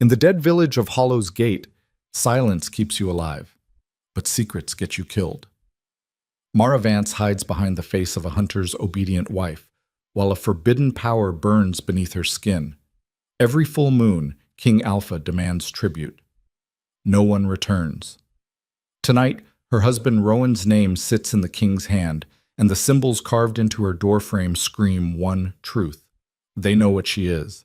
In the dead village of Hollow's Gate, silence keeps you alive, but secrets get you killed. Mara Vance hides behind the face of a hunter's obedient wife, while a forbidden power burns beneath her skin. Every full moon, King Alpha demands tribute. No one returns. Tonight, her husband Rowan's name sits in the king's hand, and the symbols carved into her doorframe scream one truth. They know what she is.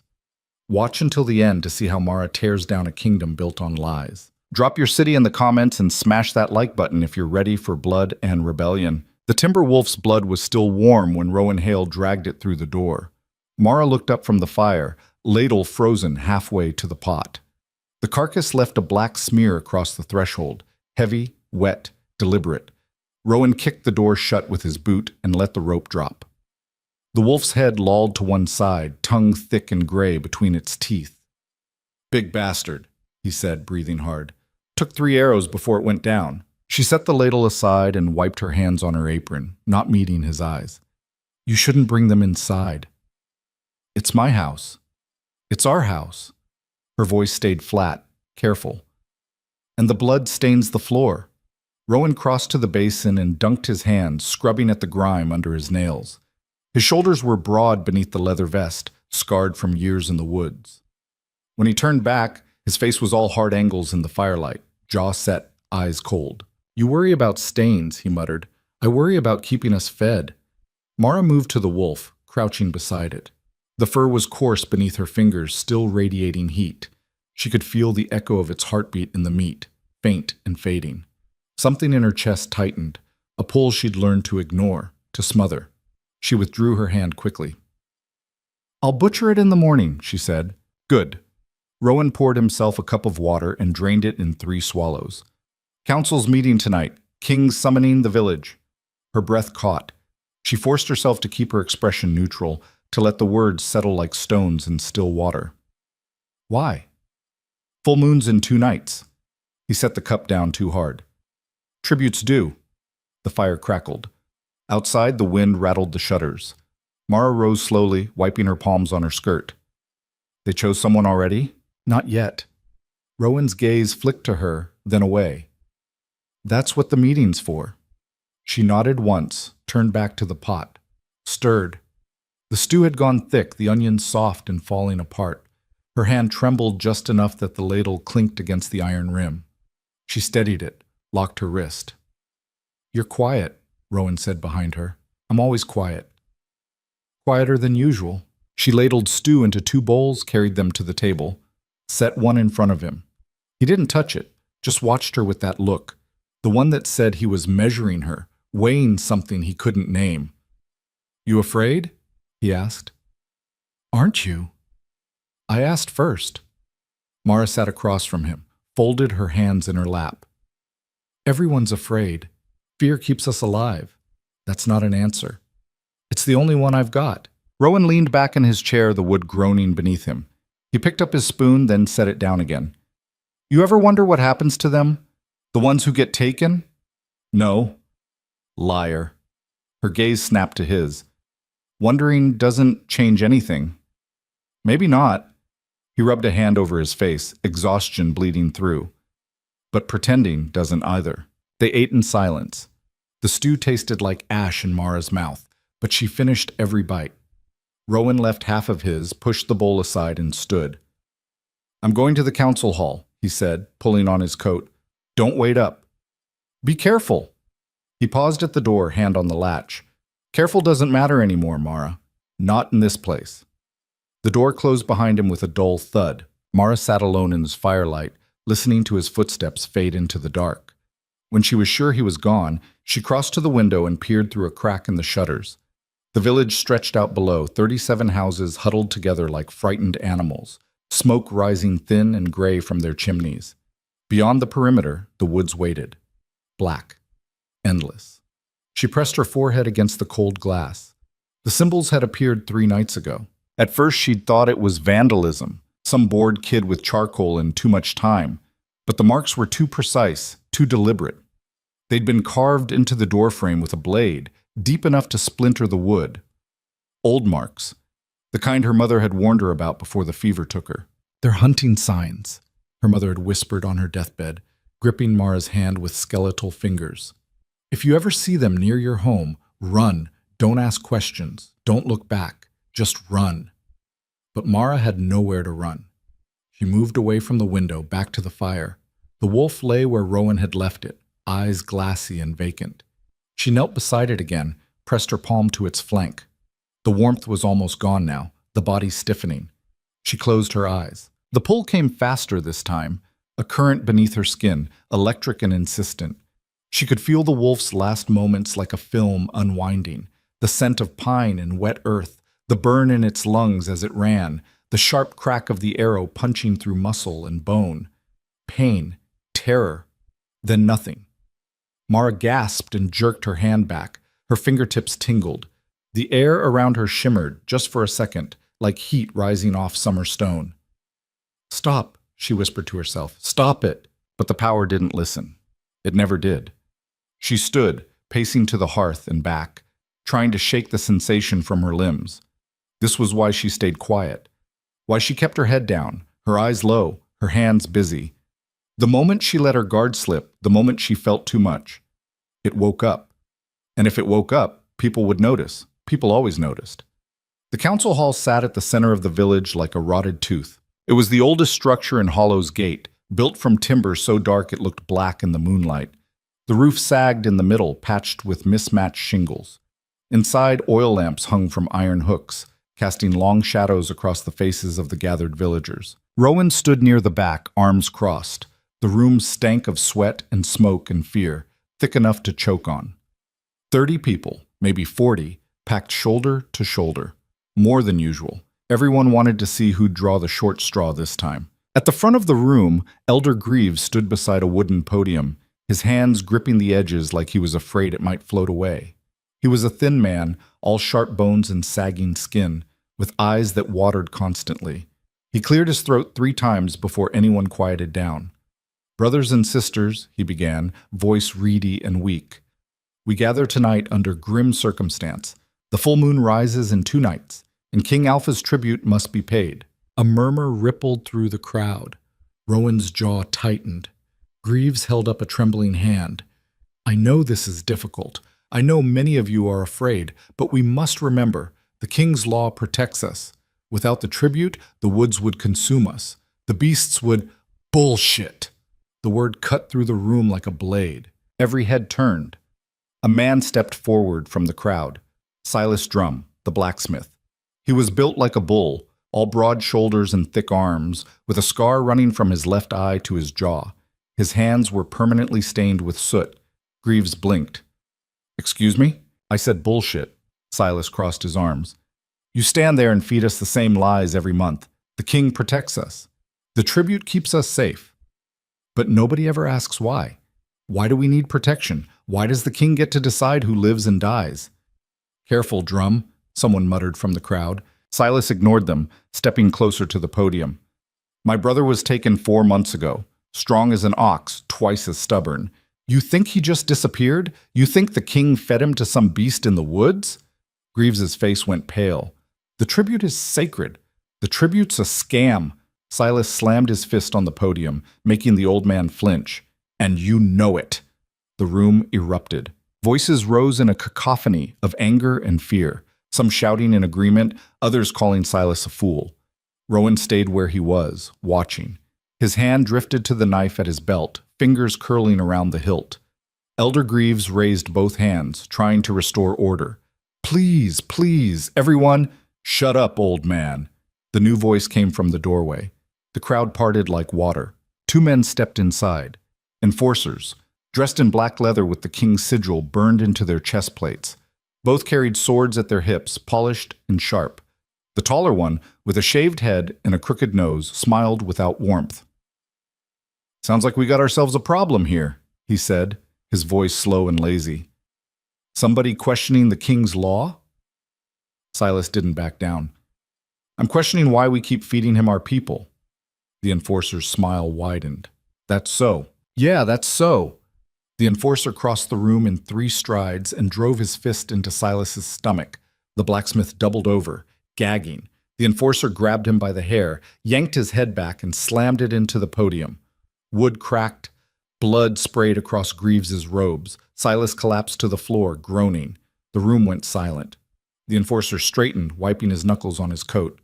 Watch until the end to see how Mara tears down a kingdom built on lies. Drop your city in the comments and smash that like button if you're ready for blood and rebellion. The timber wolf's blood was still warm when Rowan Hale dragged it through the door. Mara looked up from the fire, ladle frozen halfway to the pot. The carcass left a black smear across the threshold, heavy, wet, deliberate. Rowan kicked the door shut with his boot and let the rope drop. The wolf's head lolled to one side, tongue thick and gray between its teeth. "Big bastard," he said, breathing hard. "Took 3 arrows before it went down." She set the ladle aside and wiped her hands on her apron, not meeting his eyes. "You shouldn't bring them inside." "It's my house. It's our house." Her voice stayed flat, careful. "And the blood stains the floor." Rowan crossed to the basin and dunked his hands, scrubbing at the grime under his nails. His shoulders were broad beneath the leather vest, scarred from years in the woods. When he turned back, his face was all hard angles in the firelight, jaw set, eyes cold. "You worry about stains," he muttered. "I worry about keeping us fed." Mara moved to the wolf, crouching beside it. The fur was coarse beneath her fingers, still radiating heat. She could feel the echo of its heartbeat in the meat, faint and fading. Something in her chest tightened, a pull she'd learned to ignore, to smother. She withdrew her hand quickly. "I'll butcher it in the morning," she said. "Good." Rowan poured himself a cup of water and drained it in 3 swallows. "Council's meeting tonight. King's summoning the village." Her breath caught. She forced herself to keep her expression neutral, to let the words settle like stones in still water. "Why?" "Full moon's in 2 nights." He set the cup down too hard. "Tribute's due." The fire crackled. Outside, the wind rattled the shutters. Mara rose slowly, wiping her palms on her skirt. "They chose someone already?" "Not yet." Rowan's gaze flicked to her, then away. "That's what the meeting's for." She nodded once, turned back to the pot, stirred. The stew had gone thick, the onions soft and falling apart. Her hand trembled just enough that the ladle clinked against the iron rim. She steadied it, locked her wrist. "You're quiet," Rowan said behind her. "I'm always quiet." "Quieter than usual." She ladled stew into 2 bowls, carried them to the table, set one in front of him. He didn't touch it, just watched her with that look, the one that said he was measuring her, weighing something he couldn't name. "You afraid?" he asked. "Aren't you?" "I asked first." Mara sat across from him, folded her hands in her lap. "Everyone's afraid. Fear keeps us alive. That's not an answer. It's the only one I've got." Rowan leaned back in his chair, the wood groaning beneath him. He picked up his spoon, then set it down again. "You ever wonder what happens to them? The ones who get taken?" "No." "Liar." Her gaze snapped to his. "Wondering doesn't change anything." "Maybe not." He rubbed a hand over his face, exhaustion bleeding through. "But pretending doesn't either." They ate in silence. The stew tasted like ash in Mara's mouth, but she finished every bite. Rowan left half of his, pushed the bowl aside, and stood. "I'm going to the council hall," he said, pulling on his coat. "Don't wait up." "Be careful." He paused at the door, hand on the latch. "Careful doesn't matter anymore, Mara. Not in this place." The door closed behind him with a dull thud. Mara sat alone in his firelight, listening to his footsteps fade into the dark. When she was sure he was gone, she crossed to the window and peered through a crack in the shutters. The village stretched out below, 37 houses huddled together like frightened animals, smoke rising thin and gray from their chimneys. Beyond the perimeter, the woods waited. Black. Endless. She pressed her forehead against the cold glass. The symbols had appeared 3 nights ago. At first she'd thought it was vandalism, some bored kid with charcoal and too much time. But the marks were too precise, too deliberate. They'd been carved into the doorframe with a blade, deep enough to splinter the wood. Old marks, the kind her mother had warned her about before the fever took her. "They're hunting signs," her mother had whispered on her deathbed, gripping Mara's hand with skeletal fingers. "If you ever see them near your home, run. Don't ask questions. Don't look back. Just run." But Mara had nowhere to run. She moved away from the window, back to the fire. The wolf lay where Rowan had left it, eyes glassy and vacant. She knelt beside it again, pressed her palm to its flank. The warmth was almost gone now, the body stiffening. She closed her eyes. The pull came faster this time, a current beneath her skin, electric and insistent. She could feel the wolf's last moments like a film unwinding, the scent of pine and wet earth, the burn in its lungs as it ran, the sharp crack of the arrow punching through muscle and bone. Pain, terror, then nothing. Mara gasped and jerked her hand back. Her fingertips tingled. The air around her shimmered, just for a second, like heat rising off summer stone. "Stop," she whispered to herself. "Stop it." But the power didn't listen. It never did. She stood, pacing to the hearth and back, trying to shake the sensation from her limbs. This was why she stayed quiet, why she kept her head down, her eyes low, her hands busy. The moment she let her guard slip, the moment she felt too much, it woke up. And if it woke up, people would notice. People always noticed. The council hall sat at the center of the village like a rotted tooth. It was the oldest structure in Hollow's Gate, built from timber so dark it looked black in the moonlight. The roof sagged in the middle, patched with mismatched shingles. Inside, oil lamps hung from iron hooks, casting long shadows across the faces of the gathered villagers. Rowan stood near the back, arms crossed. The room stank of sweat and smoke and fear, thick enough to choke on. 30 people, maybe 40, packed shoulder to shoulder. More than usual. Everyone wanted to see who'd draw the short straw this time. At the front of the room, Elder Greaves stood beside a wooden podium, his hands gripping the edges like he was afraid it might float away. He was a thin man, all sharp bones and sagging skin, with eyes that watered constantly. He cleared his throat 3 times before anyone quieted down. "Brothers and sisters," he began, voice reedy and weak. "We gather tonight under grim circumstance. The full moon rises in 2 nights, and King Alpha's tribute must be paid." A murmur rippled through the crowd. Rowan's jaw tightened. Greaves held up a trembling hand. "I know this is difficult. I know many of you are afraid, but we must remember, the king's law protects us. Without the tribute, the woods would consume us. The beasts would— Bullshit! The word cut through the room like a blade. Every head turned. A man stepped forward from the crowd. Silas Drum, the blacksmith. He was built like a bull, all broad shoulders and thick arms, with a scar running from his left eye to his jaw. His hands were permanently stained with soot. Greaves blinked. "Excuse me?" I said bullshit. Silas crossed his arms. "You stand there and feed us the same lies every month. The king protects us. The tribute keeps us safe. But nobody ever asks why. Why do we need protection? Why does the king get to decide who lives and dies?" "Careful, Drum," someone muttered from the crowd. Silas ignored them, stepping closer to the podium. "My brother was taken 4 months ago, strong as an ox, twice as stubborn. You think he just disappeared? You think the king fed him to some beast in the woods?" Greaves's face went pale. "The tribute is sacred. The tribute's a scam." Silas slammed his fist on the podium, making the old man flinch. "And you know it." The room erupted. Voices rose in a cacophony of anger and fear, some shouting in agreement, others calling Silas a fool. Rowan stayed where he was, watching. His hand drifted to the knife at his belt, fingers curling around the hilt. Elder Greaves raised both hands, trying to restore order. "Please, please, everyone, shut up, old man." The new voice came from the doorway. The crowd parted like water. 2 men stepped inside. Enforcers, dressed in black leather with the king's sigil burned into their chest plates. Both carried swords at their hips, polished and sharp. The taller one, with a shaved head and a crooked nose, smiled without warmth. "Sounds like we got ourselves a problem here," he said, his voice slow and lazy. "Somebody questioning the king's law?" Silas didn't back down. "I'm questioning why we keep feeding him our people." The enforcer's smile widened. "That's so." "Yeah, that's so." The enforcer crossed the room in 3 strides and drove his fist into Silas's stomach. The blacksmith doubled over, gagging. The enforcer grabbed him by the hair, yanked his head back, and slammed it into the podium. Wood cracked. Blood sprayed across Greaves's robes. Silas collapsed to the floor, groaning. The room went silent. The enforcer straightened, wiping his knuckles on his coat.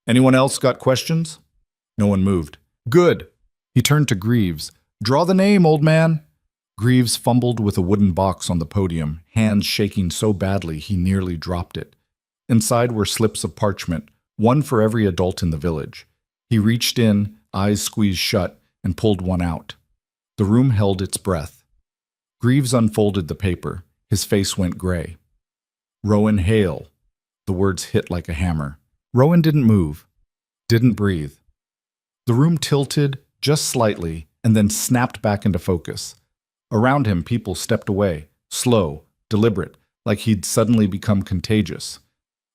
Anyone else got questions? No one moved. Good. He turned to Greaves. Draw the name, old man. Greaves fumbled with a wooden box on the podium, hands shaking so badly he nearly dropped it. Inside were slips of parchment, one for every adult in the village. He reached in, eyes squeezed shut, and pulled one out. The room held its breath. Greaves unfolded the paper. His face went gray. Rowan Hale. The words hit like a hammer. Rowan didn't move, didn't breathe. The room tilted just slightly and then snapped back into focus. Around him, people stepped away, slow, deliberate, like he'd suddenly become contagious.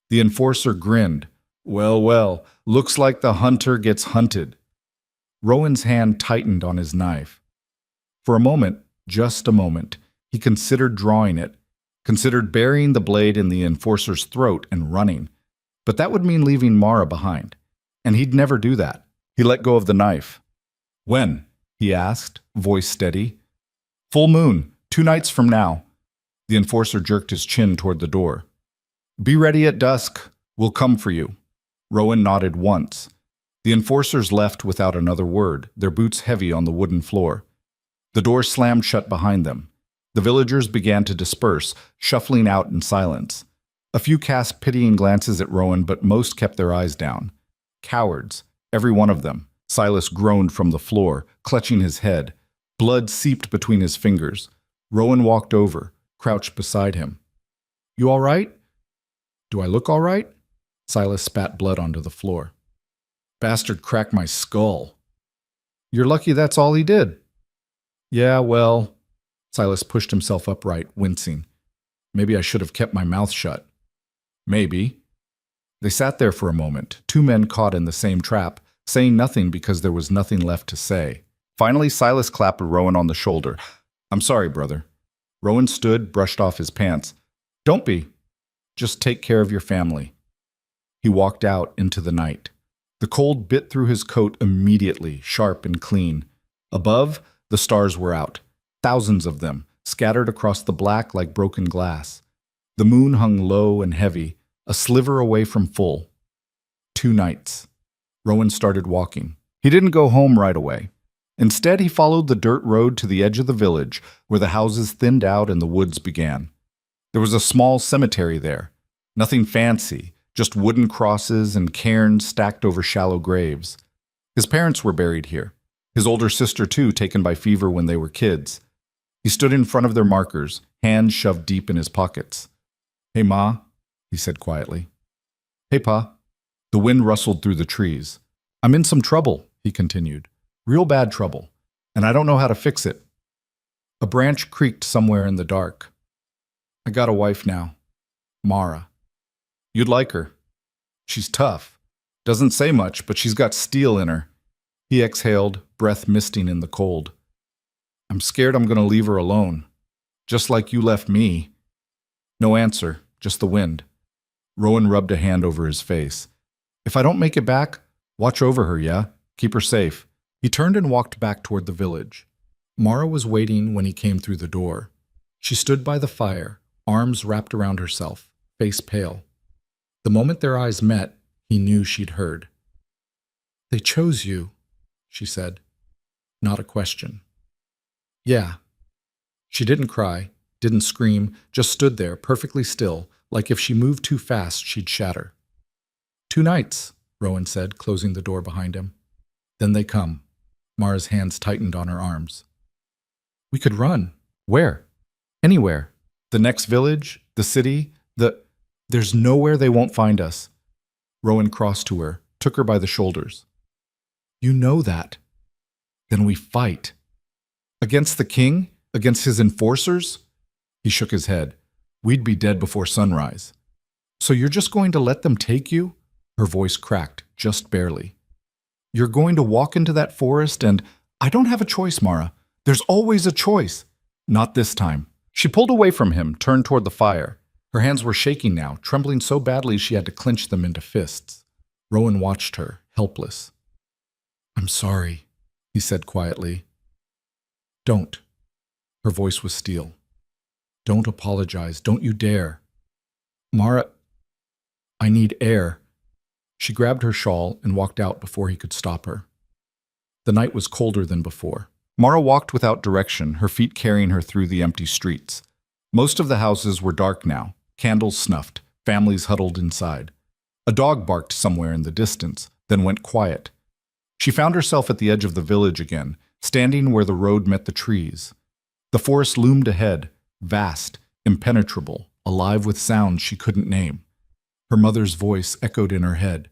The enforcer grinned. Well, well, looks like the hunter gets hunted. Rowan's hand tightened on his knife. For a moment, just a moment, he considered drawing it, considered burying the blade in the enforcer's throat and running. But that would mean leaving Mara behind, and he'd never do that. He let go of the knife. When? He asked, voice steady. Full moon, 2 nights from now. The enforcer jerked his chin toward the door. Be ready at dusk. We'll come for you. Rowan nodded once. The enforcers left without another word, their boots heavy on the wooden floor. The door slammed shut behind them. The villagers began to disperse, shuffling out in silence. A few cast pitying glances at Rowan, but most kept their eyes down. Cowards, every one of them. Silas groaned from the floor, clutching his head. Blood seeped between his fingers. Rowan walked over, crouched beside him. You all right? Do I look all right? Silas spat blood onto the floor. Bastard cracked my skull. You're lucky that's all he did. Yeah, well... Silas pushed himself upright, wincing. Maybe I should have kept my mouth shut. Maybe. They sat there for a moment, 2 men caught in the same trap, saying nothing because there was nothing left to say. Finally, Silas clapped Rowan on the shoulder. I'm sorry, brother. Rowan stood, brushed off his pants. Don't be. Just take care of your family. He walked out into the night. The cold bit through his coat immediately, sharp and clean. Above, the stars were out. Thousands of them, scattered across the black like broken glass. The moon hung low and heavy, a sliver away from full. 2 nights. Rowan started walking. He didn't go home right away. Instead, he followed the dirt road to the edge of the village, where the houses thinned out and the woods began. There was a small cemetery there. Nothing fancy, just wooden crosses and cairns stacked over shallow graves. His parents were buried here. His older sister, too, taken by fever when they were kids. He stood in front of their markers, hands shoved deep in his pockets. Hey, Ma, he said quietly. Hey, Pa. The wind rustled through the trees. I'm in some trouble, he continued. Real bad trouble, and I don't know how to fix it. A branch creaked somewhere in the dark. I got a wife now. Mara. You'd like her. She's tough. Doesn't say much, but she's got steel in her. He exhaled, breath misting in the cold. I'm scared I'm going to leave her alone. Just like you left me. No answer, just the wind. Rowan rubbed a hand over his face. If I don't make it back, watch over her, yeah? Keep her safe. He turned and walked back toward the village. Mara was waiting when he came through the door. She stood by the fire, arms wrapped around herself, face pale. The moment their eyes met, he knew she'd heard. They chose you, she said. Not a question. Yeah. She didn't cry, didn't scream, just stood there, perfectly still, like if she moved too fast, she'd shatter. 2 nights, Rowan said, closing the door behind him. Then they come. Mara's hands tightened on her arms. We could run. Where? Anywhere. The next village, the city, There's nowhere they won't find us. Rowan crossed to her, took her by the shoulders. You know that. Then we fight. Against the king? Against his enforcers? He shook his head. We'd be dead before sunrise. So you're just going to let them take you? Her voice cracked, just barely. You're going to walk into that forest and... I don't have a choice, Mara. There's always a choice. Not this time. She pulled away from him, turned toward the fire. Her hands were shaking now, trembling so badly she had to clench them into fists. Rowan watched her, helpless. "I'm sorry," he said quietly. "Don't." Her voice was steel. "Don't apologize. Don't you dare." "Mara, I need air." She grabbed her shawl and walked out before he could stop her. The night was colder than before. Mara walked without direction, her feet carrying her through the empty streets. Most of the houses were dark now, candles snuffed, families huddled inside. A dog barked somewhere in the distance, then went quiet. She found herself at the edge of the village again, standing where the road met the trees. The forest loomed ahead, vast, impenetrable, alive with sounds she couldn't name. Her mother's voice echoed in her head.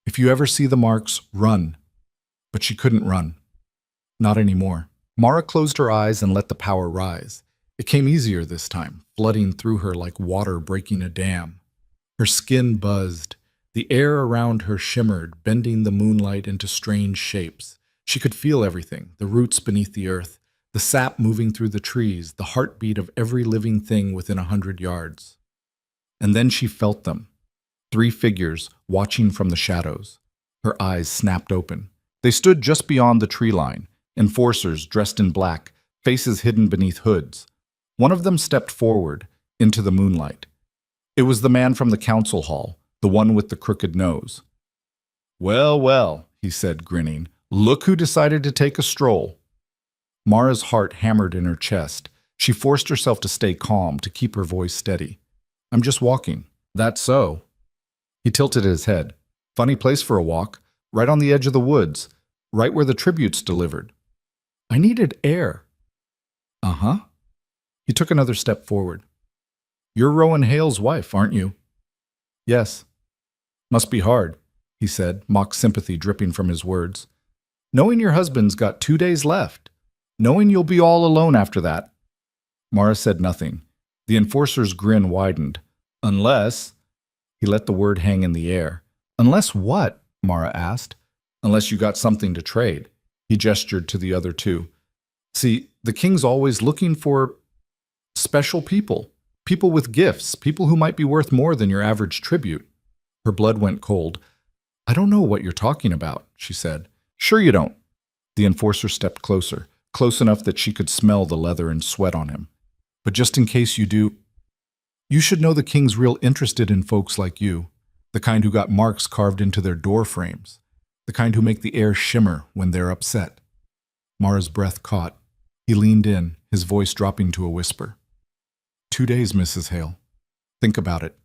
"If you ever see the marks, run." But she couldn't run. Not anymore. Mara closed her eyes and let the power rise. It came easier this time, flooding through her like water breaking a dam. Her skin buzzed. The air around her shimmered, bending the moonlight into strange shapes. She could feel everything, the roots beneath the earth, the sap moving through the trees, the heartbeat of every living thing within 100 yards. And then she felt them. 3 figures watching from the shadows. Her eyes snapped open. They stood just beyond the tree line, enforcers dressed in black, faces hidden beneath hoods. One of them stepped forward, into the moonlight. It was the man from the council hall, the one with the crooked nose. "Well, well," he said, grinning. "Look who decided to take a stroll." Mara's heart hammered in her chest. She forced herself to stay calm, to keep her voice steady. "I'm just walking." "That's so." He tilted his head. "Funny place for a walk. Right on the edge of the woods, right where the tributes delivered." "I needed air." "Uh-huh." He took another step forward. "You're Rowan Hale's wife, aren't you?" "Yes." "Must be hard," he said, mock sympathy dripping from his words. "Knowing your husband's got 2 days left. Knowing you'll be all alone after that." Mara said nothing. The enforcer's grin widened. "Unless—" He let the word hang in the air. "Unless what?" Mara asked. "Unless you got something to trade." He gestured to the other 2. "See, the king's always looking for special people. People with gifts, people who might be worth more than your average tribute." Her blood went cold. "I don't know what you're talking about," she said. "Sure you don't." The enforcer stepped closer, close enough that she could smell the leather and sweat on him. "But just in case you do, you should know the king's real interested in folks like you. The kind who got marks carved into their door frames. The kind who make the air shimmer when they're upset." Mara's breath caught. He leaned in, his voice dropping to a whisper. 2 days, Mrs. Hale. Think about it."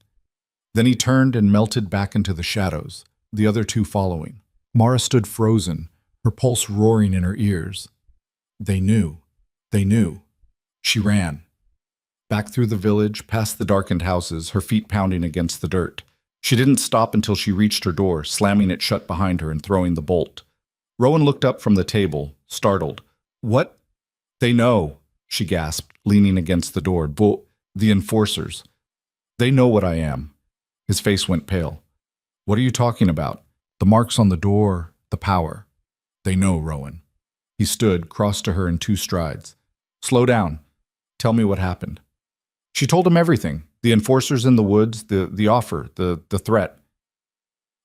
Then he turned and melted back into the shadows, the other 2 following. Mara stood frozen, her pulse roaring in her ears. They knew. They knew. She ran. Back through the village, past the darkened houses, her feet pounding against the dirt. She didn't stop until she reached her door, slamming it shut behind her and throwing the bolt. Rowan looked up from the table, startled. "What?" "They know," she gasped, leaning against the door. The enforcers. "They know what I am." His face went pale. "What are you talking about?" "The marks on the door, the power." "They know, Rowan." He stood, crossed to her in 2 strides. "Slow down. Tell me what happened." She told him everything. The enforcers in the woods, the offer, the threat.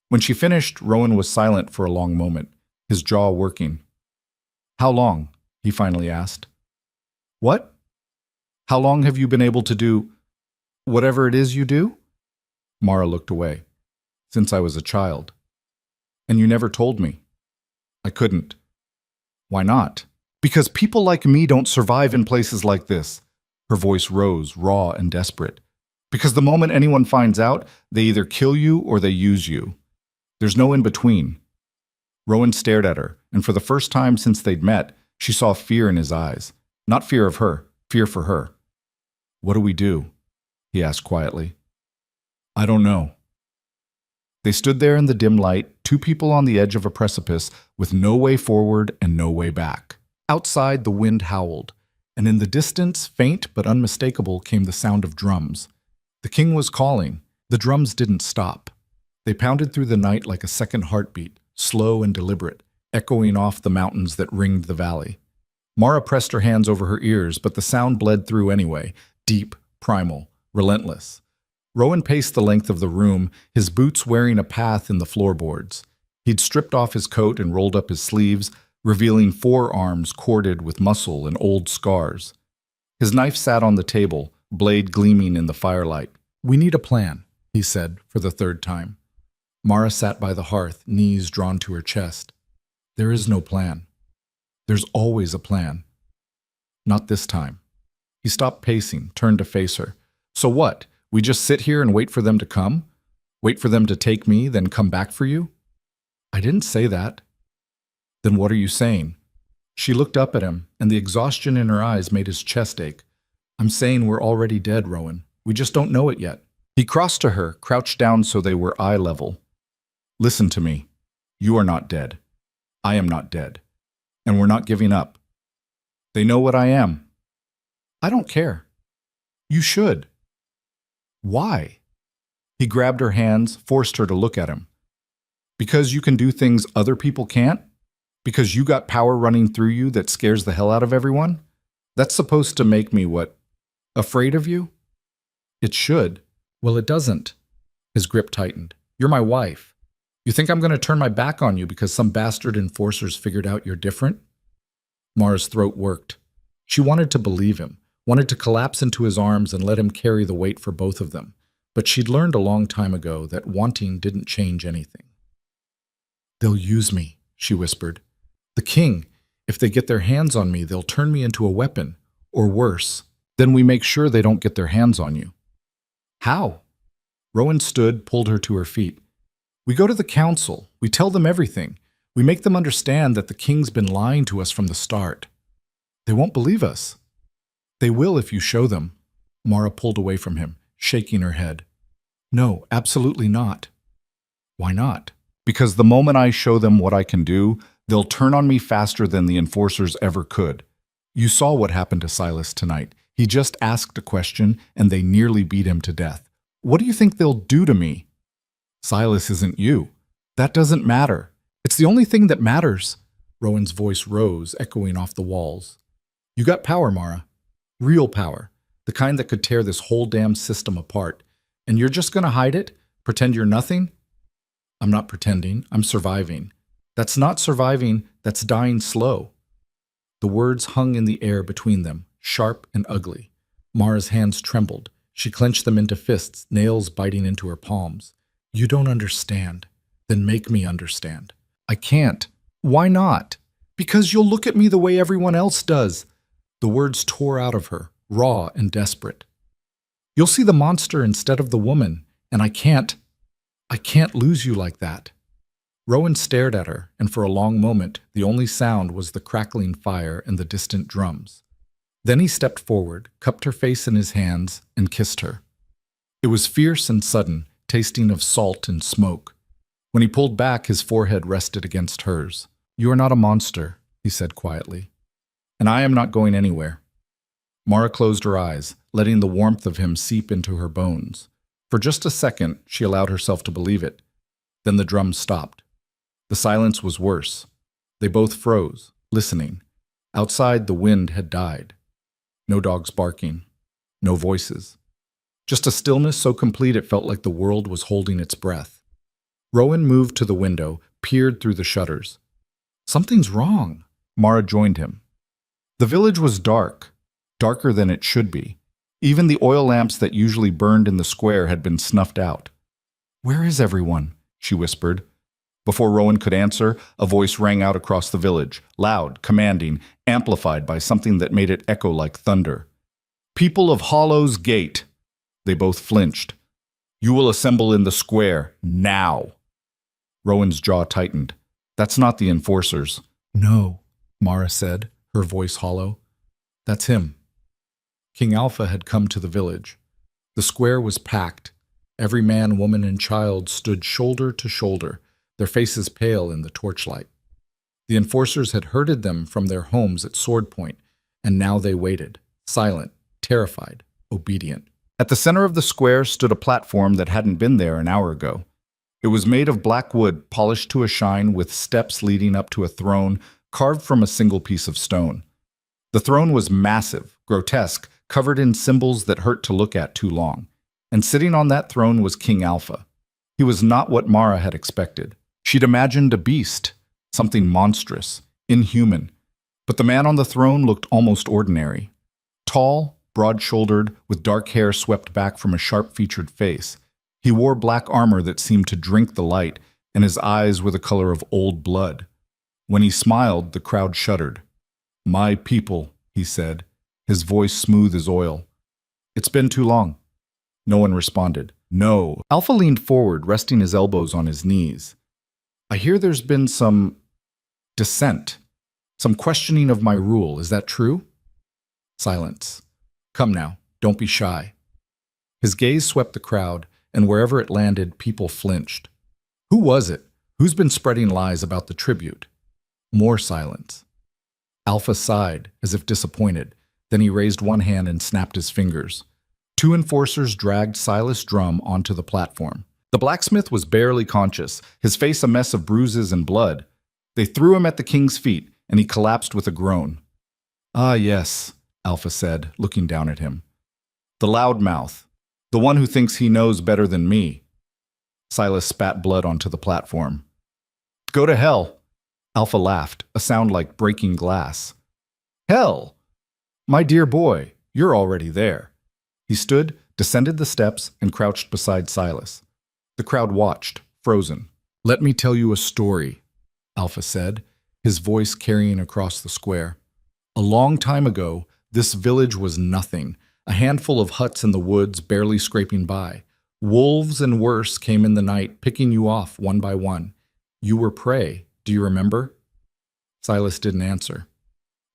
When she finished, Rowan was silent for a long moment, his jaw working. "How long?" he finally asked. "What?" "How long have you been able to do whatever it is you do?" Mara looked away. "Since I was a child." "And you never told me." "I couldn't." "Why not?" "Because people like me don't survive in places like this." Her voice rose, raw and desperate. "Because the moment anyone finds out, they either kill you or they use you. There's no in-between." Rowan stared at her, and for the first time since they'd met, she saw fear in his eyes. Not fear of her, fear for her. "What do we do?" he asked quietly. "I don't know." They stood there in the dim light, 2 people on the edge of a precipice with no way forward and no way back. Outside, the wind howled, and in the distance, faint but unmistakable, came the sound of drums. The king was calling. The drums didn't stop. They pounded through the night like a second heartbeat, slow and deliberate, echoing off the mountains that ringed the valley. Mara pressed her hands over her ears, but the sound bled through anyway, deep, primal, relentless. Rowan paced the length of the room, his boots wearing a path in the floorboards. He'd stripped off his coat and rolled up his sleeves, revealing forearms corded with muscle and old scars. His knife sat on the table, blade gleaming in the firelight. "We need a plan," he said for the third time. Mara sat by the hearth, knees drawn to her chest. "There is no plan. There's always a plan. Not this time." He stopped pacing, turned to face her. "So what? We just sit here and wait for them to come? Wait for them to take me, then come back for you?" "I didn't say that." "Then what are you saying?" She looked up at him, and the exhaustion in her eyes made his chest ache. "I'm saying we're already dead, Rowan. We just don't know it yet." He crossed to her, crouched down so they were eye level. "Listen to me. You are not dead. I am not dead. And we're not giving up. They know what I am. I don't care. You should." "Why?" He grabbed her hands, forced her to look at him. "Because you can do things other people can't? Because you got power running through you that scares the hell out of everyone? That's supposed to make me what? Afraid of you?" "It should." "Well, it doesn't." His grip tightened. "You're my wife. You think I'm going to turn my back on you because some bastard enforcers figured out you're different?" Mara's throat worked. She wanted to believe him, wanted to collapse into his arms and let him carry the weight for both of them. But she'd learned a long time ago that wanting didn't change anything. "They'll use me," she whispered. "The king, if they get their hands on me, they'll turn me into a weapon, or worse. Then we make sure they don't get their hands on you." "How?" Rowan stood, pulled her to her feet. "We go to the council. We tell them everything. We make them understand that the king's been lying to us from the start. They won't believe us." "They will if you show them." Mara pulled away from him, shaking her head. "No, absolutely not." "Why not?" "Because the moment I show them what I can do, they'll turn on me faster than the enforcers ever could. You saw what happened to Silas tonight. He just asked a question, and they nearly beat him to death. What do you think they'll do to me?" "Silas isn't you. That doesn't matter. It's the only thing that matters." Rowan's voice rose, echoing off the walls. "You got power, Mara. Real power. The kind that could tear this whole damn system apart. And you're just going to hide it? Pretend you're nothing?" "I'm not pretending. I'm surviving." "That's not surviving. That's dying slow." The words hung in the air between them, sharp and ugly. Mara's hands trembled. She clenched them into fists, nails biting into her palms. "You don't understand. Then make me understand." "I can't." "Why not?" "Because you'll look at me the way everyone else does." The words tore out of her, raw and desperate. "You'll see the monster instead of the woman, and I can't lose you like that." Rowan stared at her, and for a long moment, the only sound was the crackling fire and the distant drums. Then he stepped forward, cupped her face in his hands, and kissed her. It was fierce and sudden, tasting of salt and smoke. When he pulled back, his forehead rested against hers. "You are not a monster," he said quietly. "And I am not going anywhere." Mara closed her eyes, letting the warmth of him seep into her bones. For just a second, she allowed herself to believe it. Then the drums stopped. The silence was worse. They both froze, listening. Outside, the wind had died. No dogs barking. No voices. Just a stillness so complete it felt like the world was holding its breath. Rowan moved to the window, peered through the shutters. "Something's wrong." Mara joined him. The village was dark, darker than it should be. Even the oil lamps that usually burned in the square had been snuffed out. "Where is everyone?" she whispered. Before Rowan could answer, a voice rang out across the village, loud, commanding, amplified by something that made it echo like thunder. "People of Hollow's Gate!" They both flinched. "You will assemble in the square, now!" Rowan's jaw tightened. "That's not the enforcers." "No," Mara said, her voice hollow. "That's him." King Alpha had come to the village. The square was packed. Every man, woman, and child stood shoulder to shoulder, their faces pale in the torchlight. The enforcers had herded them from their homes at sword point, and now they waited, silent, terrified, obedient. At the center of the square stood a platform that hadn't been there an hour ago. It was made of black wood polished to a shine with steps leading up to a throne carved from a single piece of stone. The throne was massive, grotesque, covered in symbols that hurt to look at too long. And sitting on that throne was King Alpha. He was not what Mara had expected. She'd imagined a beast, something monstrous, inhuman. But the man on the throne looked almost ordinary. Tall, broad-shouldered, with dark hair swept back from a sharp-featured face. He wore black armor that seemed to drink the light, and his eyes were the color of old blood. When he smiled, the crowd shuddered. "My people," he said, his voice smooth as oil. "It's been too long." No one responded. "No." Alpha leaned forward, resting his elbows on his knees. "I hear there's been some dissent, some questioning of my rule. Is that true?" Silence. "Come now, don't be shy." His gaze swept the crowd, and wherever it landed, people flinched. "Who was it? Who's been spreading lies about the tribute?" More silence. Alpha sighed, as if disappointed. Then he raised one hand and snapped his fingers. Two enforcers dragged Silas Drum onto the platform. The blacksmith was barely conscious, his face a mess of bruises and blood. They threw him at the king's feet, and he collapsed with a groan. "Ah, yes," Alpha said, looking down at him. "The loudmouth, the one who thinks he knows better than me." Silas spat blood onto the platform. "Go to hell." Alpha laughed, a sound like breaking glass. "Hell? My dear boy, you're already there." He stood, descended the steps, and crouched beside Silas. The crowd watched, frozen. "Let me tell you a story," Alpha said, his voice carrying across the square. "A long time ago, this village was nothing, a handful of huts in the woods barely scraping by. Wolves and worse came in the night, picking you off one by one. You were prey. Do you remember?" Silas didn't answer.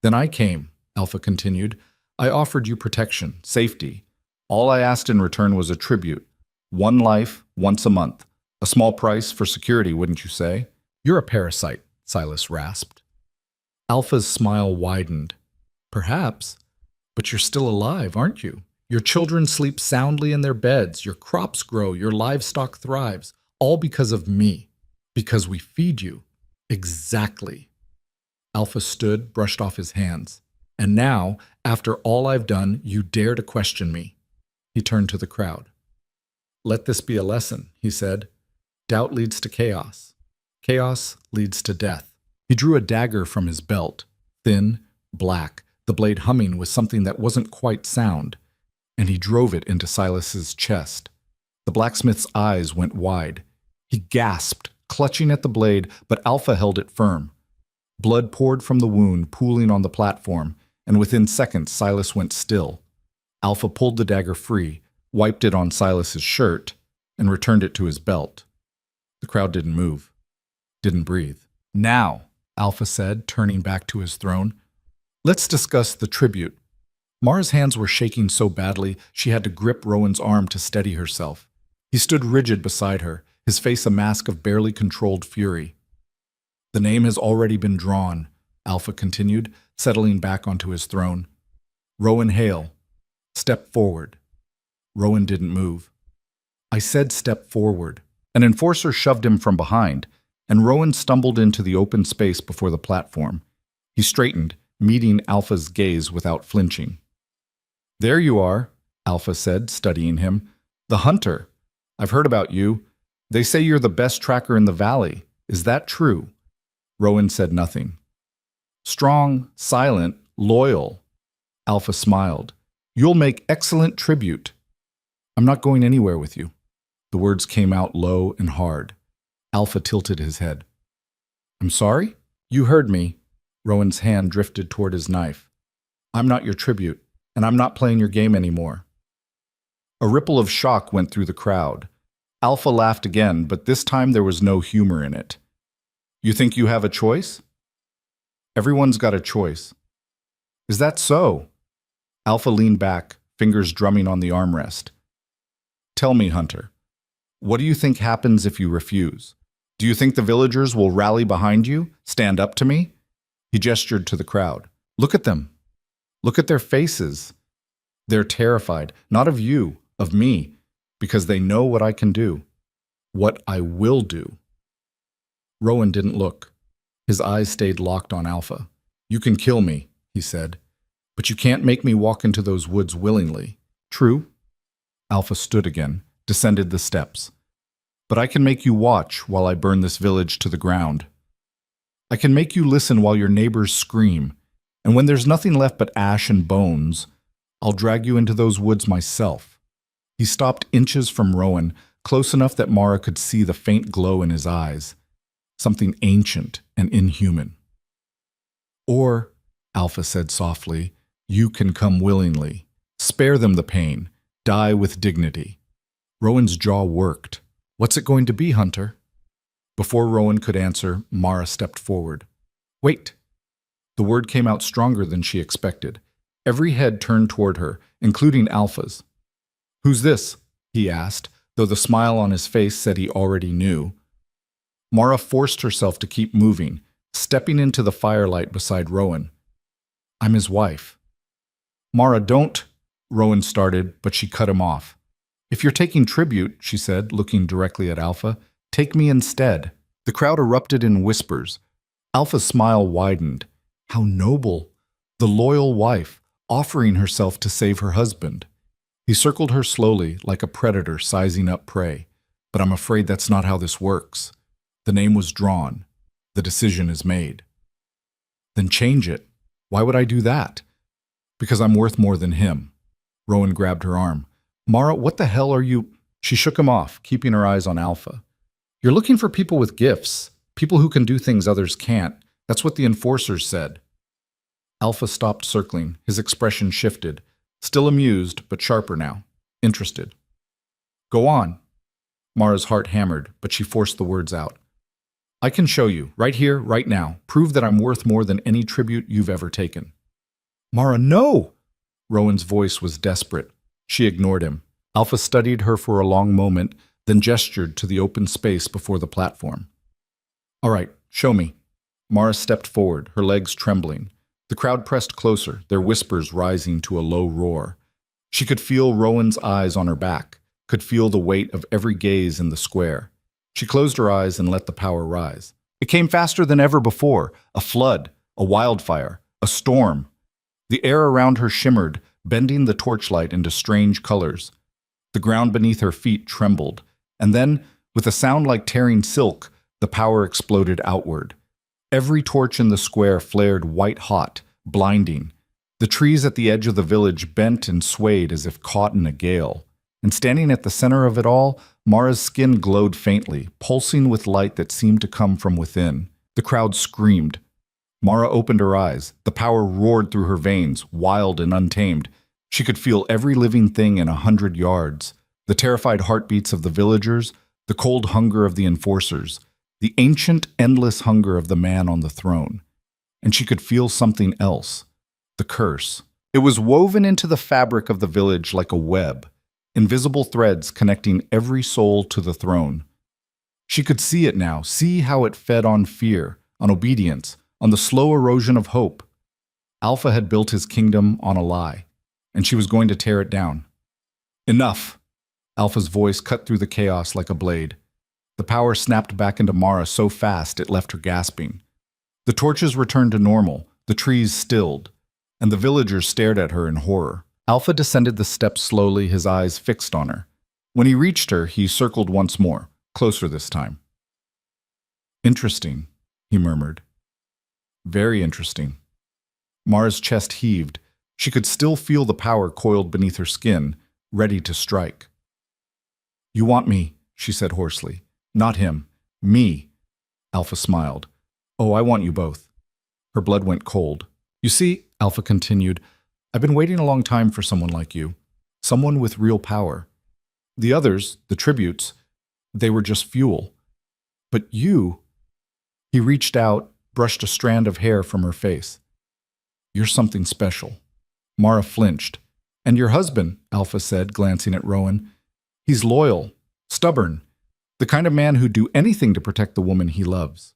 "Then I came," Alpha continued. "I offered you protection, safety. All I asked in return was a tribute. One life, once a month. A small price for security, wouldn't you say?" "You're a parasite," Silas rasped. Alpha's smile widened. "Perhaps, but you're still alive, aren't you? Your children sleep soundly in their beds, your crops grow, your livestock thrives, all because of me, because we feed you." "Exactly." Alpha stood, brushed off his hands. "And now, after all I've done, you dare to question me." He turned to the crowd. "Let this be a lesson," he said. "Doubt leads to chaos. Chaos leads to death." He drew a dagger from his belt, thin, black, the blade humming with something that wasn't quite sound, and he drove it into Silas's chest. The blacksmith's eyes went wide. He gasped, clutching at the blade, but Alpha held it firm. Blood poured from the wound, pooling on the platform, and within seconds Silas went still. Alpha pulled the dagger free, wiped it on Silas's shirt, and returned it to his belt. The crowd didn't move, didn't breathe. "Now," Alpha said, turning back to his throne, "let's discuss the tribute." Mara's hands were shaking so badly she had to grip Rowan's arm to steady herself. He stood rigid beside her, his face a mask of barely controlled fury. "The name has already been drawn," Alpha continued, settling back onto his throne. "Rowan Hale, step forward." Rowan didn't move. "I said step forward." An enforcer shoved him from behind, and Rowan stumbled into the open space before the platform. He straightened, meeting Alpha's gaze without flinching. "There you are," Alpha said, studying him. "The hunter. I've heard about you. They say you're the best tracker in the valley. Is that true?" Rowan said nothing. "Strong, silent, loyal." Alpha smiled. "You'll make excellent tribute." "I'm not going anywhere with you." The words came out low and hard. Alpha tilted his head. "I'm sorry?" "You heard me." Rowan's hand drifted toward his knife. "I'm not your tribute, and I'm not playing your game anymore." A ripple of shock went through the crowd. Alpha laughed again, but this time there was no humor in it. "You think you have a choice?" "Everyone's got a choice." "Is that so?" Alpha leaned back, fingers drumming on the armrest. "Tell me, Hunter, what do you think happens if you refuse? Do you think the villagers will rally behind you, stand up to me?" He gestured to the crowd. "Look at them. Look at their faces. They're terrified, not of you, of me, because they know what I can do, what I will do." Rowan didn't look. His eyes stayed locked on Alpha. "You can kill me," he said, "but you can't make me walk into those woods willingly. True?" Alpha stood again, descended the steps. But I can make you watch while I burn this village to the ground. I can make you listen while your neighbors scream, and when there's nothing left but ash and bones, I'll drag you into those woods myself. He stopped inches from Rowan, close enough that Mara could see the faint glow in his eyes, something ancient and inhuman. Or, Alpha said softly, you can come willingly. Spare them the pain. Die with dignity. Rowan's jaw worked. What's it going to be, Hunter? Before Rowan could answer, Mara stepped forward. Wait. The word came out stronger than she expected. Every head turned toward her, including Alpha's. Who's this? He asked, though the smile on his face said he already knew. Mara forced herself to keep moving, stepping into the firelight beside Rowan. I'm his wife. Mara, don't, Rowan started, but she cut him off. If you're taking tribute, she said, looking directly at Alpha, take me instead. The crowd erupted in whispers. Alpha's smile widened. How noble! The loyal wife, offering herself to save her husband. He circled her slowly, like a predator sizing up prey. But I'm afraid that's not how this works. The name was drawn. The decision is made. Then change it. Why would I do that? Because I'm worth more than him. Rowan grabbed her arm. Mara, what the hell are you? She shook him off, keeping her eyes on Alpha. You're looking for people with gifts, people who can do things others can't. That's what the enforcers said. Alpha stopped circling. His expression shifted. Still amused, but sharper now. Interested. Go on. Mara's heart hammered, but she forced the words out. I can show you, right here, right now. Prove that I'm worth more than any tribute you've ever taken. Mara, no! Rowan's voice was desperate. She ignored him. Alpha studied her for a long moment, then gestured to the open space before the platform. All right, show me. Mara stepped forward, her legs trembling. The crowd pressed closer, their whispers rising to a low roar. She could feel Rowan's eyes on her back, could feel the weight of every gaze in the square. She closed her eyes and let the power rise. It came faster than ever before, a flood, a wildfire, a storm. The air around her shimmered, bending the torchlight into strange colors. The ground beneath her feet trembled, and then, with a sound like tearing silk, the power exploded outward. Every torch in the square flared white-hot, blinding. The trees at the edge of the village bent and swayed as if caught in a gale. And standing at the center of it all, Mara's skin glowed faintly, pulsing with light that seemed to come from within. The crowd screamed. Mara opened her eyes. The power roared through her veins, wild and untamed. She could feel every living thing in 100 yards. The terrified heartbeats of the villagers, the cold hunger of the enforcers, the ancient, endless hunger of the man on the throne. And she could feel something else. The curse. It was woven into the fabric of the village like a web, invisible threads connecting every soul to the throne. She could see it now, see how it fed on fear, on obedience, on the slow erosion of hope. Alpha had built his kingdom on a lie, and she was going to tear it down. Enough! Alpha's voice cut through the chaos like a blade. The power snapped back into Mara so fast it left her gasping. The torches returned to normal, the trees stilled, and the villagers stared at her in horror. Alpha descended the steps slowly, his eyes fixed on her. When he reached her, he circled once more, closer this time. Interesting, he murmured. Very interesting. Mara's chest heaved. She could still feel the power coiled beneath her skin, ready to strike. You want me, she said hoarsely. Not him. Me. Alpha smiled. Oh, I want you both. Her blood went cold. You see, Alpha continued, I've been waiting a long time for someone like you. Someone with real power. The others, the tributes, they were just fuel. But you... He reached out, brushed a strand of hair from her face. You're something special. Mara flinched. And your husband, Alpha said, glancing at Rowan. He's loyal, stubborn, the kind of man who'd do anything to protect the woman he loves.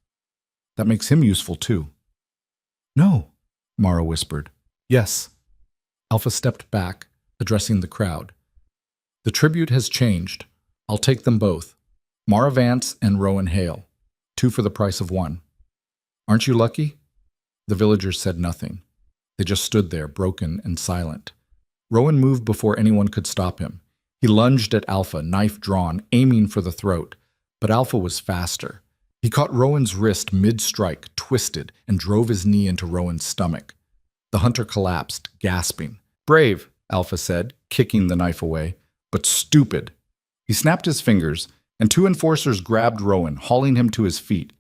That makes him useful too. No, Mara whispered. Yes. Alpha stepped back, addressing the crowd. The tribute has changed. I'll take them both. Mara Vance and Rowan Hale. 2 for the price of 1. Aren't you lucky? The villagers said nothing. They just stood there, broken and silent. Rowan moved before anyone could stop him. He He lunged at Alpha, knife drawn, aiming for the throat. But Alpha was faster. He caught Rowan's wrist mid-strike, twisted, and drove his knee into Rowan's stomach. The hunter collapsed, gasping. "Brave," Alpha said, kicking the knife away, "but stupid." He snapped his fingers, and two enforcers grabbed Rowan, hauling him to his feet.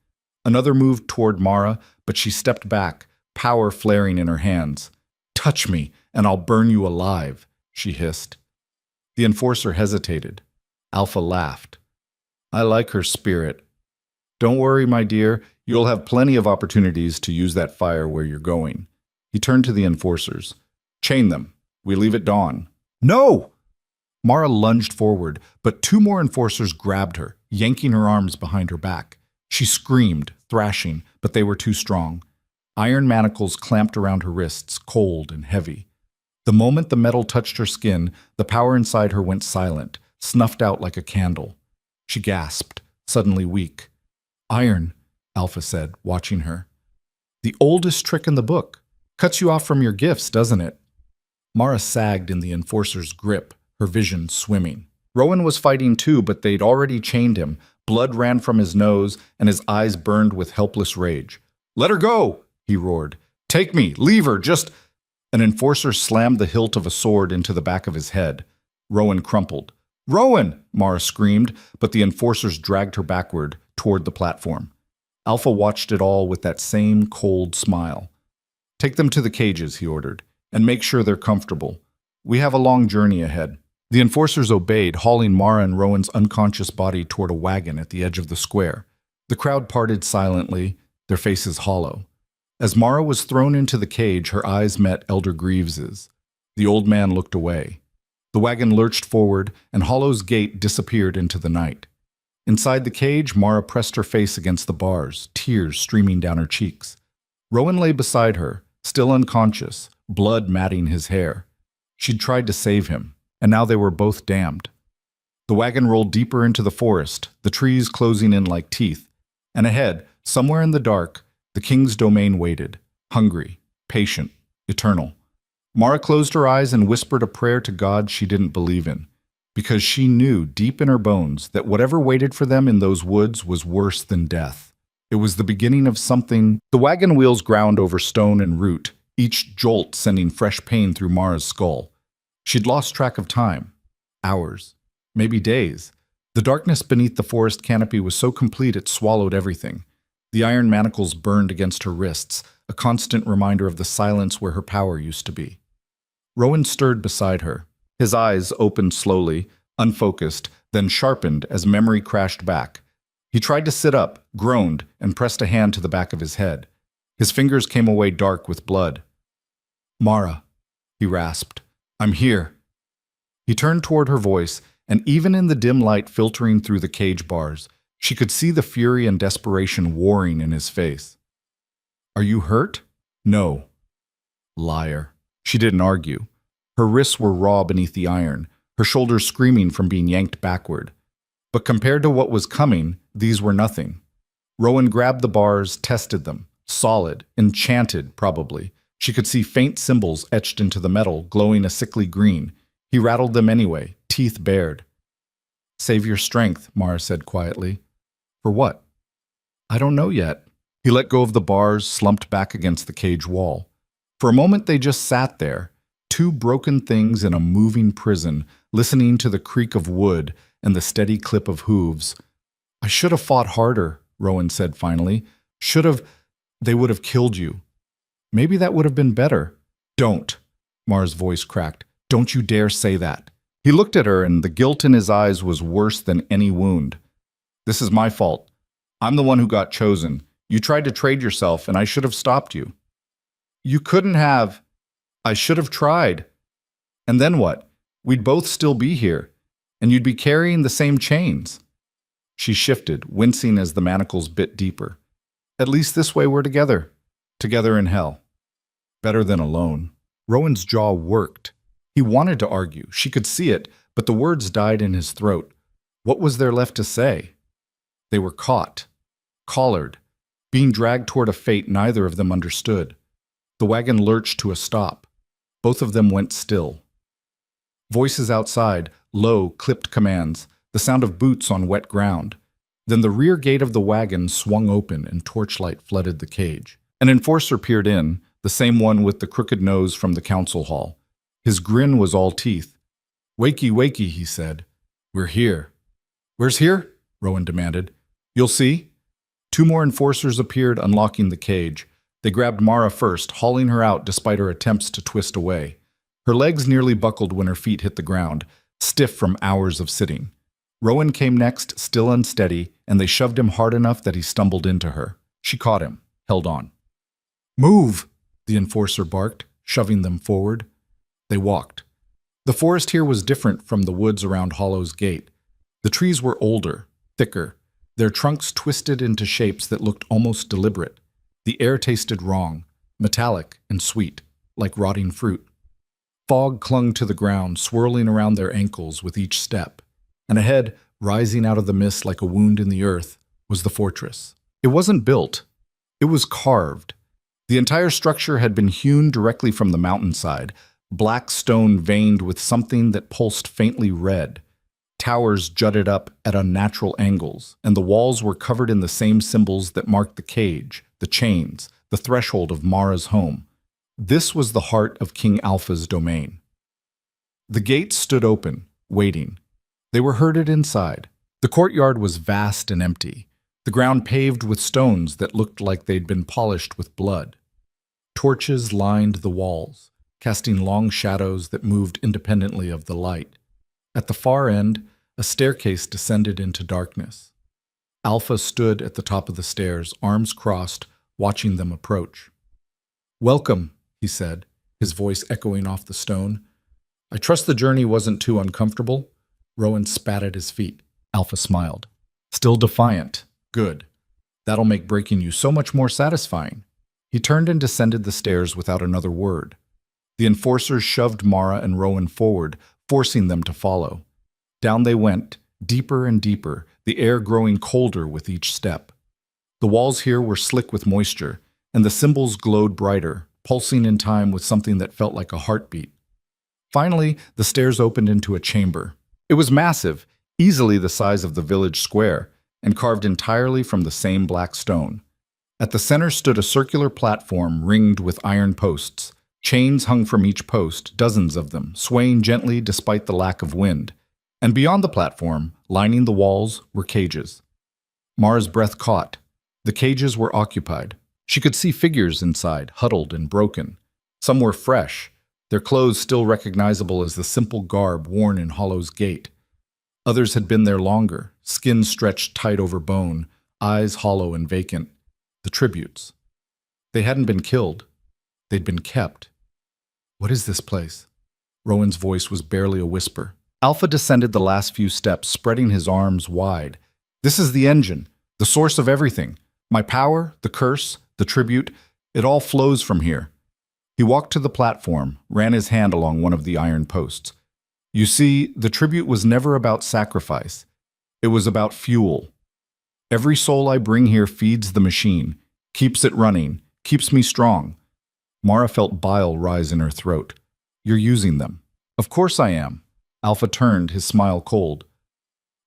Another moved toward Mara, but she stepped back, power flaring in her hands. "Touch me, and I'll burn you alive," she hissed. The enforcer hesitated. Alpha laughed. "I like her spirit. Don't worry, my dear. You'll have plenty of opportunities to use that fire where you're going." He turned to the enforcers. "Chain them. We leave at dawn." "No!" Mara lunged forward, but two more enforcers grabbed her, yanking her arms behind her back. She screamed, thrashing, but they were too strong. Iron manacles clamped around her wrists, cold and heavy. The moment the metal touched her skin, the power inside her went silent, snuffed out like a candle. She gasped, suddenly weak. "Iron," Alpha said, watching her. "The oldest trick in the book. Cuts you off from your gifts, doesn't it?" Mara sagged in the enforcer's grip, her vision swimming. Rowan was fighting too, but they'd already chained him. Blood ran from his nose, and his eyes burned with helpless rage. "Let her go!" he roared. "Take me! Leave her! Just—" An enforcer slammed the hilt of a sword into the back of his head. Rowan crumpled. "Rowan!" Mara screamed, but the enforcers dragged her backward, toward the platform. Alpha watched it all with that same cold smile. "Take them to the cages," he ordered, "and make sure they're comfortable. We have a long journey ahead." The enforcers obeyed, hauling Mara and Rowan's unconscious body toward a wagon at the edge of the square. The crowd parted silently, their faces hollow. As Mara was thrown into the cage, her eyes met Elder Greaves's. The old man looked away. The wagon lurched forward, and Hollow's gate disappeared into the night. Inside the cage, Mara pressed her face against the bars, tears streaming down her cheeks. Rowan lay beside her, still unconscious, blood matting his hair. She'd tried to save him, and now they were both damned. The wagon rolled deeper into the forest, the trees closing in like teeth. And ahead, somewhere in the dark, the king's domain waited, hungry, patient, eternal. Mara closed her eyes and whispered a prayer to God she didn't believe in, because she knew deep in her bones that whatever waited for them in those woods was worse than death. It was the beginning of something. The wagon wheels ground over stone and root, each jolt sending fresh pain through Mara's skull. She'd lost track of time. Hours. Maybe days. The darkness beneath the forest canopy was so complete it swallowed everything. The iron manacles burned against her wrists, a constant reminder of the silence where her power used to be. Rowan stirred beside her. His eyes opened slowly, unfocused, then sharpened as memory crashed back. He tried to sit up, groaned, and pressed a hand to the back of his head. His fingers came away dark with blood. "Mara," he rasped, "I'm here." He turned toward her voice, and even in the dim light filtering through the cage bars, she could see the fury and desperation warring in his face. "Are you hurt?" "No." Liar. She didn't argue. Her wrists were raw beneath the iron, her shoulders screaming from being yanked backward. But compared to what was coming, these were nothing. Rowan grabbed the bars, tested them. Solid, enchanted, probably. She could see faint symbols etched into the metal, glowing a sickly green. He rattled them anyway, teeth bared. "Save your strength," Mara said quietly. "For what?" "I don't know yet." He let go of the bars, slumped back against the cage wall. For a moment they just sat there, two broken things in a moving prison, listening to the creak of wood and the steady clip of hooves. "I should have fought harder," Rowan said finally. "Should have. They would have killed you." "Maybe that would have been better." "Don't," Mara's voice cracked. "Don't you dare say that." He looked at her, and the guilt in his eyes was worse than any wound. "This is my fault. I'm the one who got chosen. You tried to trade yourself, and I should have stopped you." "You couldn't have." "I should have tried." "And then what? We'd both still be here, and you'd be carrying the same chains." She shifted, wincing as the manacles bit deeper. "At least this way we're together. Together in hell. Better than alone." Rowan's jaw worked. He wanted to argue. She could see it, but the words died in his throat. What was there left to say? They were caught, collared, being dragged toward a fate neither of them understood. The wagon lurched to a stop. Both of them went still. Voices outside, low, clipped commands, the sound of boots on wet ground. Then the rear gate of the wagon swung open and torchlight flooded the cage. An enforcer peered in, the same one with the crooked nose from the council hall. His grin was all teeth. "Wakey, wakey," he said. "We're here." "Where's here?" Rowan demanded. "You'll see." Two more enforcers appeared, unlocking the cage. They grabbed Mara first, hauling her out despite her attempts to twist away. Her legs nearly buckled when her feet hit the ground, stiff from hours of sitting. Rowan came next, still unsteady, and they shoved him hard enough that he stumbled into her. She caught him, held on. "Move!" the enforcer barked, shoving them forward. They walked. The forest here was different from the woods around Hollow's Gate. The trees were older, thicker, their trunks twisted into shapes that looked almost deliberate. The air tasted wrong, metallic and sweet, like rotting fruit. Fog clung to the ground, swirling around their ankles with each step, and ahead, rising out of the mist like a wound in the earth, was the fortress. It wasn't built. It was carved. The entire structure had been hewn directly from the mountainside, black stone veined with something that pulsed faintly red. Towers jutted up at unnatural angles, and the walls were covered in the same symbols that marked the cage, the chains, the threshold of Mara's home. This was the heart of King Alpha's domain. The gates stood open, waiting. They were herded inside. The courtyard was vast and empty, the ground paved with stones that looked like they'd been polished with blood. Torches lined the walls, casting long shadows that moved independently of the light. At the far end, a staircase descended into darkness. Alpha stood at the top of the stairs, arms crossed, watching them approach. "Welcome," he said, his voice echoing off the stone. "I trust the journey wasn't too uncomfortable." Rowan spat at his feet. Alpha smiled. "Still defiant. Good. That'll make breaking you so much more satisfying." He turned and descended the stairs without another word. The enforcers shoved Mara and Rowan forward, forcing them to follow. Down they went, deeper and deeper, the air growing colder with each step. The walls here were slick with moisture, and the symbols glowed brighter, pulsing in time with something that felt like a heartbeat. Finally, the stairs opened into a chamber. It was massive, easily the size of the village square, and carved entirely from the same black stone. At the center stood a circular platform ringed with iron posts. Chains hung from each post, dozens of them, swaying gently despite the lack of wind. And beyond the platform, lining the walls, were cages. Mara's breath caught. The cages were occupied. She could see figures inside, huddled and broken. Some were fresh, their clothes still recognizable as the simple garb worn in Hollow's Gate. Others had been there longer, skin stretched tight over bone, eyes hollow and vacant. The tributes. They hadn't been killed. They'd been kept. "What is this place?" Rowan's voice was barely a whisper. Alpha descended the last few steps, spreading his arms wide. "This is the engine, the source of everything. My power, the curse, the tribute, it all flows from here." He walked to the platform, ran his hand along one of the iron posts. "You see, the tribute was never about sacrifice. It was about fuel. Every soul I bring here feeds the machine, keeps it running, keeps me strong." Mara felt bile rise in her throat. "You're using them." "Of course I am." Alpha turned, his smile cold.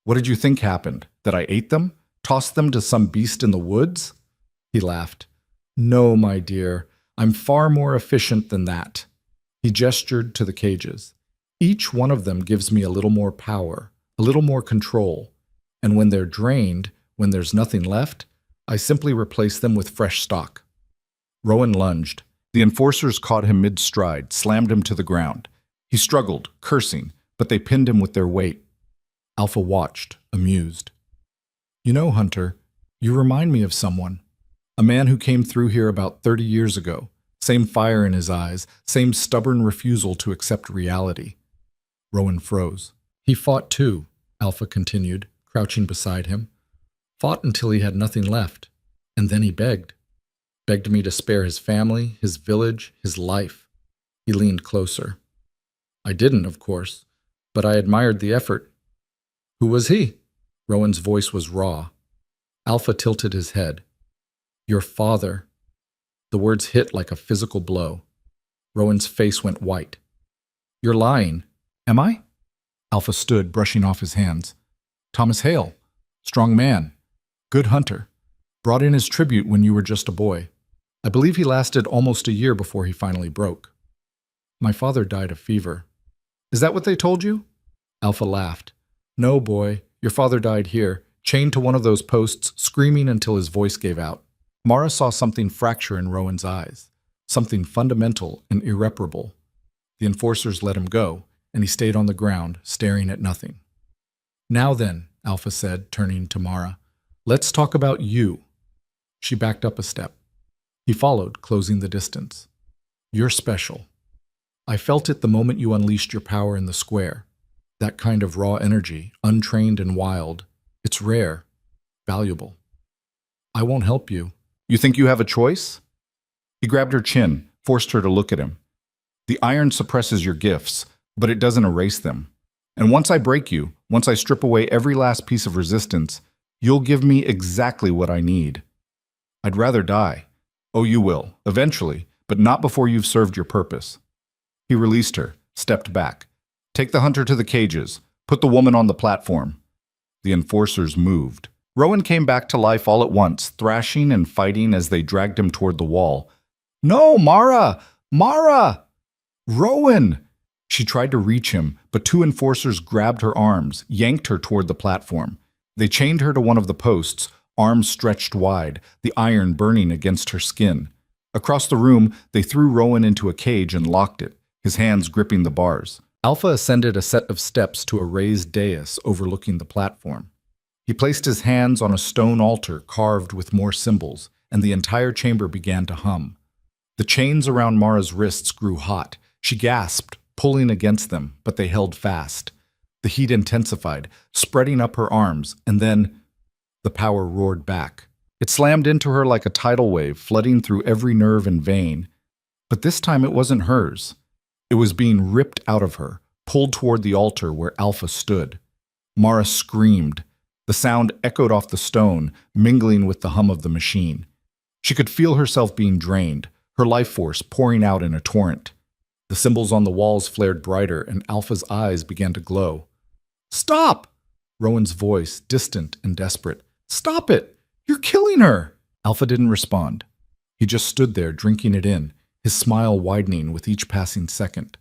"What did you think happened? That I ate them? Tossed them to some beast in the woods?" He laughed. "No, my dear. I'm far more efficient than that." He gestured to the cages. "Each one of them gives me a little more power, a little more control. And when they're drained, when there's nothing left, I simply replace them with fresh stock." Rowan lunged. The enforcers caught him mid-stride, slammed him to the ground. He struggled, cursing, but they pinned him with their weight. Alpha watched, amused. "You know, Hunter, you remind me of someone. A man who came through here about 30 years ago. Same fire in his eyes, same stubborn refusal to accept reality." Rowan froze. "He fought too," Alpha continued, crouching beside him. "Fought until he had nothing left. And then he begged. Begged me to spare his family, his village, his life." He leaned closer. "I didn't, of course, but I admired the effort." "Who was he?" Rowan's voice was raw. Alpha tilted his head. "Your father." The words hit like a physical blow. Rowan's face went white. "You're lying." Am I? Alpha stood, brushing off his hands. Thomas Hale. Strong man. Good hunter. Brought in his tribute when you were just a boy. I believe he lasted almost a year before he finally broke. My father died of fever. Is that what they told you? Alpha laughed. No, boy. Your father died here, chained to one of those posts, screaming until his voice gave out. Mara saw something fracture in Rowan's eyes. Something fundamental and irreparable. The enforcers let him go, and he stayed on the ground, staring at nothing. Now then, Alpha said, turning to Mara, let's talk about you. She backed up a step. He followed, closing the distance. You're special. I felt it the moment you unleashed your power in the square. That kind of raw energy, untrained and wild. It's rare, valuable. I won't help you. You think you have a choice? He grabbed her chin, forced her to look at him. The iron suppresses your gifts, but it doesn't erase them. And once I break you, once I strip away every last piece of resistance, you'll give me exactly what I need. I'd rather die. Oh, you will, eventually, but not before you've served your purpose. He released her, stepped back. Take the hunter to the cages. Put the woman on the platform. The enforcers moved. Rowan came back to life all at once, thrashing and fighting as they dragged him toward the wall. No, Mara! Mara! Rowan! She tried to reach him, but two enforcers grabbed her arms, yanked her toward the platform. They chained her to one of the posts, arms stretched wide, the iron burning against her skin. Across the room, they threw Rowan into a cage and locked it, his hands gripping the bars. Alpha ascended a set of steps to a raised dais overlooking the platform. He placed his hands on a stone altar carved with more symbols, and the entire chamber began to hum. The chains around Mara's wrists grew hot. She gasped, pulling against them, but they held fast. The heat intensified, spreading up her arms, and then the power roared back. It slammed into her like a tidal wave, flooding through every nerve and vein. But this time it wasn't hers. It was being ripped out of her, pulled toward the altar where Alpha stood. Mara screamed. The sound echoed off the stone, mingling with the hum of the machine. She could feel herself being drained, her life force pouring out in a torrent. The symbols on the walls flared brighter, and Alpha's eyes began to glow. Stop! Rowan's voice, distant and desperate. Stop it! You're killing her! Alpha didn't respond. He just stood there, drinking it in, his smile widening with each passing second.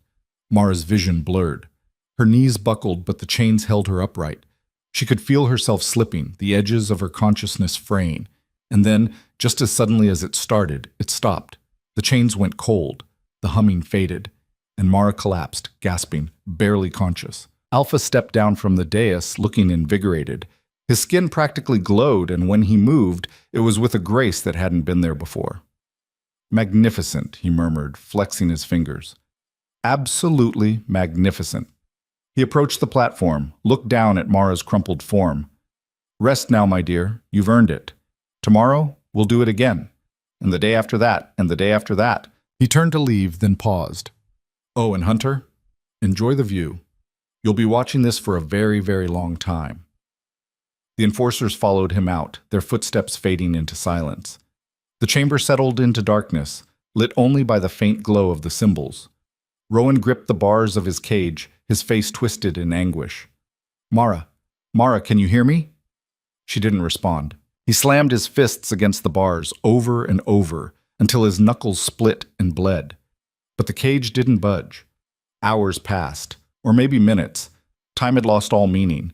Mara's vision blurred. Her knees buckled, but the chains held her upright. She could feel herself slipping, the edges of her consciousness fraying. And then, just as suddenly as it started, it stopped. The chains went cold. The humming faded. And Mara collapsed, gasping, barely conscious. Alpha stepped down from the dais, looking invigorated. His skin practically glowed, and when he moved, it was with a grace that hadn't been there before. Magnificent, he murmured, flexing his fingers. Absolutely magnificent. He approached the platform, looked down at Mara's crumpled form. Rest now, my dear. You've earned it. Tomorrow, we'll do it again. And the day after that, and the day after that. He turned to leave, then paused. Oh, and Hunter, enjoy the view. You'll be watching this for a very, very long time. The enforcers followed him out, their footsteps fading into silence. The chamber settled into darkness, lit only by the faint glow of the symbols. Rowan gripped the bars of his cage, his face twisted in anguish. Mara, can you hear me? She didn't respond. He slammed his fists against the bars over and over until his knuckles split and bled. But the cage didn't budge. Hours passed, or maybe minutes. Time had lost all meaning.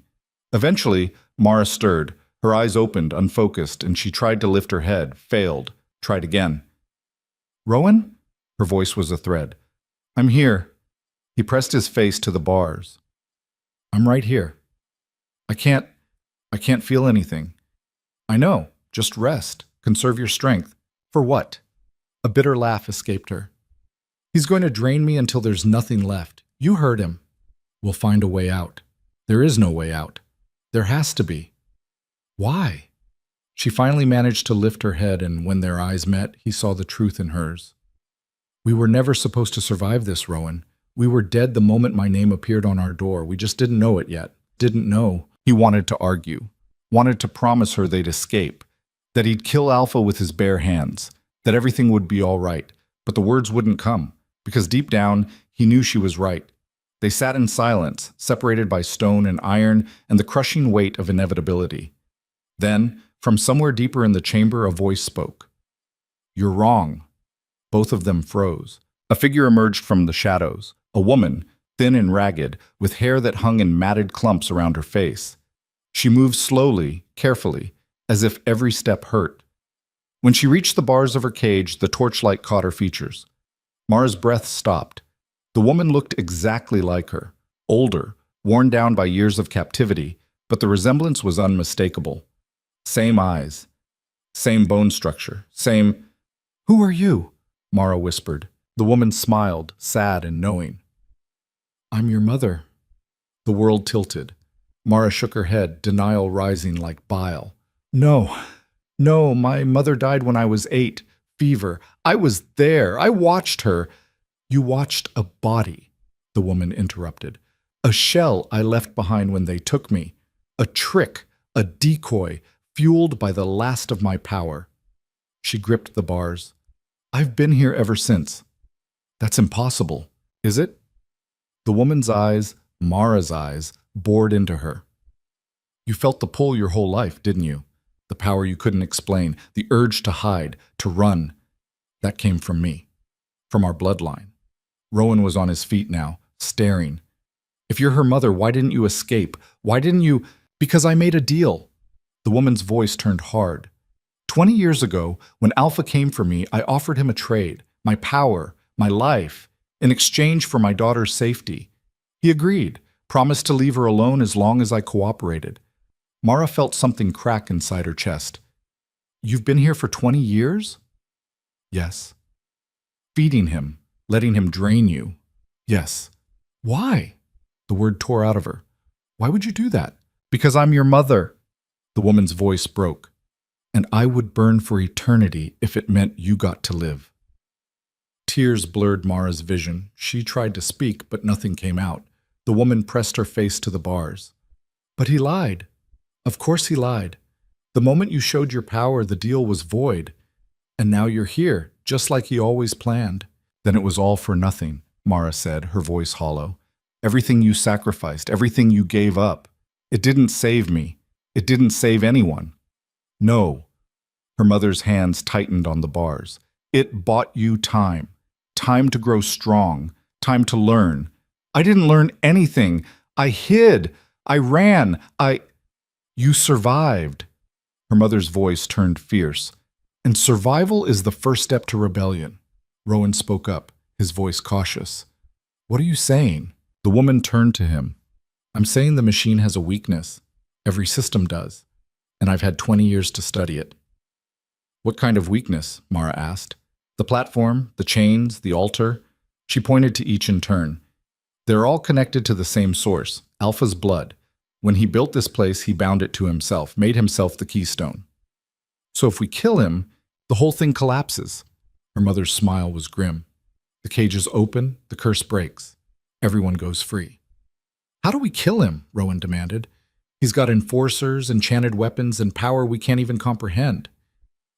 Eventually, Mara stirred. Her eyes opened, unfocused, and she tried to lift her head, failed, tried again. Rowan? Her voice was a thread. I'm here. He pressed his face to the bars. I'm right here. I can't feel anything. I know. Just rest. Conserve your strength. For what? A bitter laugh escaped her. He's going to drain me until there's nothing left. You heard him. We'll find a way out. There is no way out. There has to be. Why? She finally managed to lift her head, and when their eyes met, he saw the truth in hers. We were never supposed to survive this, Rowan. We were dead the moment my name appeared on our door. We just didn't know it yet. Didn't know. He wanted to argue. Wanted to promise her they'd escape. That he'd kill Alpha with his bare hands. That everything would be all right. But the words wouldn't come. Because deep down, he knew she was right. They sat in silence, separated by stone and iron and the crushing weight of inevitability. Then, from somewhere deeper in the chamber, a voice spoke. "You're wrong." Both of them froze. A figure emerged from the shadows, a woman, thin and ragged, with hair that hung in matted clumps around her face. She moved slowly, carefully, as if every step hurt. When she reached the bars of her cage, the torchlight caught her features. Mara's breath stopped. The woman looked exactly like her, older, worn down by years of captivity, but the resemblance was unmistakable. Same eyes, same bone structure, same— "Who are you?" Mara whispered. The woman smiled, sad and knowing. "I'm your mother." The world tilted. Mara shook her head, denial rising like bile. "No, no, my mother died when I was 8. Fever. I was there. I watched her." "You watched a body," the woman interrupted. "A shell I left behind when they took me. A trick, a decoy, fueled by the last of my power." She gripped the bars. "I've been here ever since." "That's impossible, is it?" The woman's eyes, Mara's eyes, bored into her. "You felt the pull your whole life, didn't you? The power you couldn't explain, the urge to hide, to run. That came from me, from our bloodline." Rowan was on his feet now, staring. "If you're her mother, why didn't you escape? Why didn't you— "Because I made a deal." The woman's voice turned hard. 20 years ago, when Alpha came for me, I offered him a trade, my power, my life, in exchange for my daughter's safety. He agreed, promised to leave her alone as long as I cooperated. Mara felt something crack inside her chest. "You've been here for 20 years?" "Yes." "Feeding him, letting him drain you?" "Yes." "Why?" The word tore out of her. "Why would you do that?" "Because I'm your mother." The woman's voice broke. "And I would burn for eternity if it meant you got to live." Tears blurred Mara's vision. She tried to speak, but nothing came out. The woman pressed her face to the bars. "But he lied. Of course he lied. The moment you showed your power, the deal was void. And now you're here, just like he always planned." "Then it was all for nothing," Mara said, her voice hollow. "Everything you sacrificed, everything you gave up. It didn't save me. It didn't save anyone." "No." Her mother's hands tightened on the bars. "It bought you time. Time to grow strong. Time to learn. I didn't learn anything. I hid. I ran. You survived." Her mother's voice turned fierce. "And survival is the first step to rebellion." Rowan spoke up, his voice cautious. "What are you saying?" The woman turned to him. "I'm saying the machine has a weakness. Every system does. And I've had 20 years to study it." "What kind of weakness?" Mara asked. "The platform, the chains, the altar?" She pointed to each in turn. "They're all connected to the same source, Alpha's blood. When he built this place, he bound it to himself, made himself the keystone. So if we kill him, the whole thing collapses." Her mother's smile was grim. "The cage is open, the curse breaks. Everyone goes free." "How do we kill him?" Rowan demanded. "He's got enforcers, enchanted weapons, and power we can't even comprehend."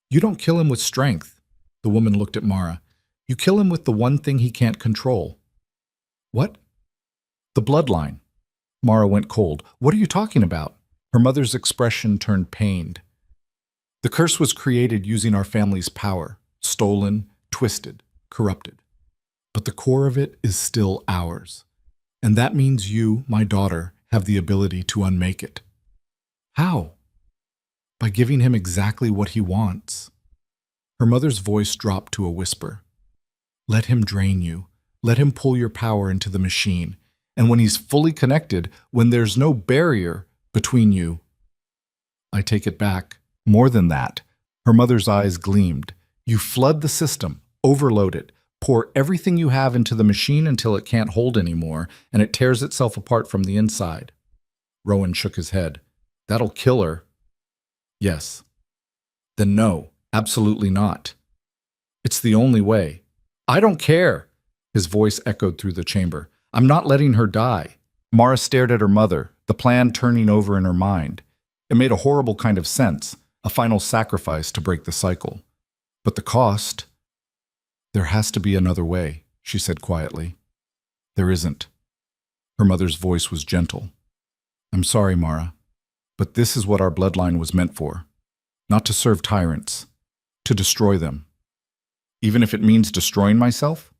"You don't kill him with strength." The woman looked at Mara. "You kill him with the one thing he can't control." "What?" "The bloodline." Mara went cold. "What are you talking about?" Her mother's expression turned pained. "The curse was created using our family's power, stolen, twisted, corrupted. But the core of it is still ours. And that means you, my daughter, have the ability to unmake it." "How?" "By giving him exactly what he wants." Her mother's voice dropped to a whisper. "Let him drain you. Let him pull your power into the machine. And when he's fully connected, when there's no barrier between you—" "I take it back. More than that." Her mother's eyes gleamed. "You flood the system, overload it, pour everything you have into the machine until it can't hold anymore, and it tears itself apart from the inside." Rowan shook his head. "That'll kill her." "Yes." "Then no, absolutely not." "It's the only way." "I don't care." His voice echoed through the chamber. "I'm not letting her die." Mara stared at her mother, the plan turning over in her mind. It made a horrible kind of sense, a final sacrifice to break the cycle. But the cost— "There has to be another way," she said quietly. "There isn't." Her mother's voice was gentle. I'm sorry, Mara, but this is what our bloodline was meant for. Not to serve tyrants, to destroy them. Even if it means destroying myself?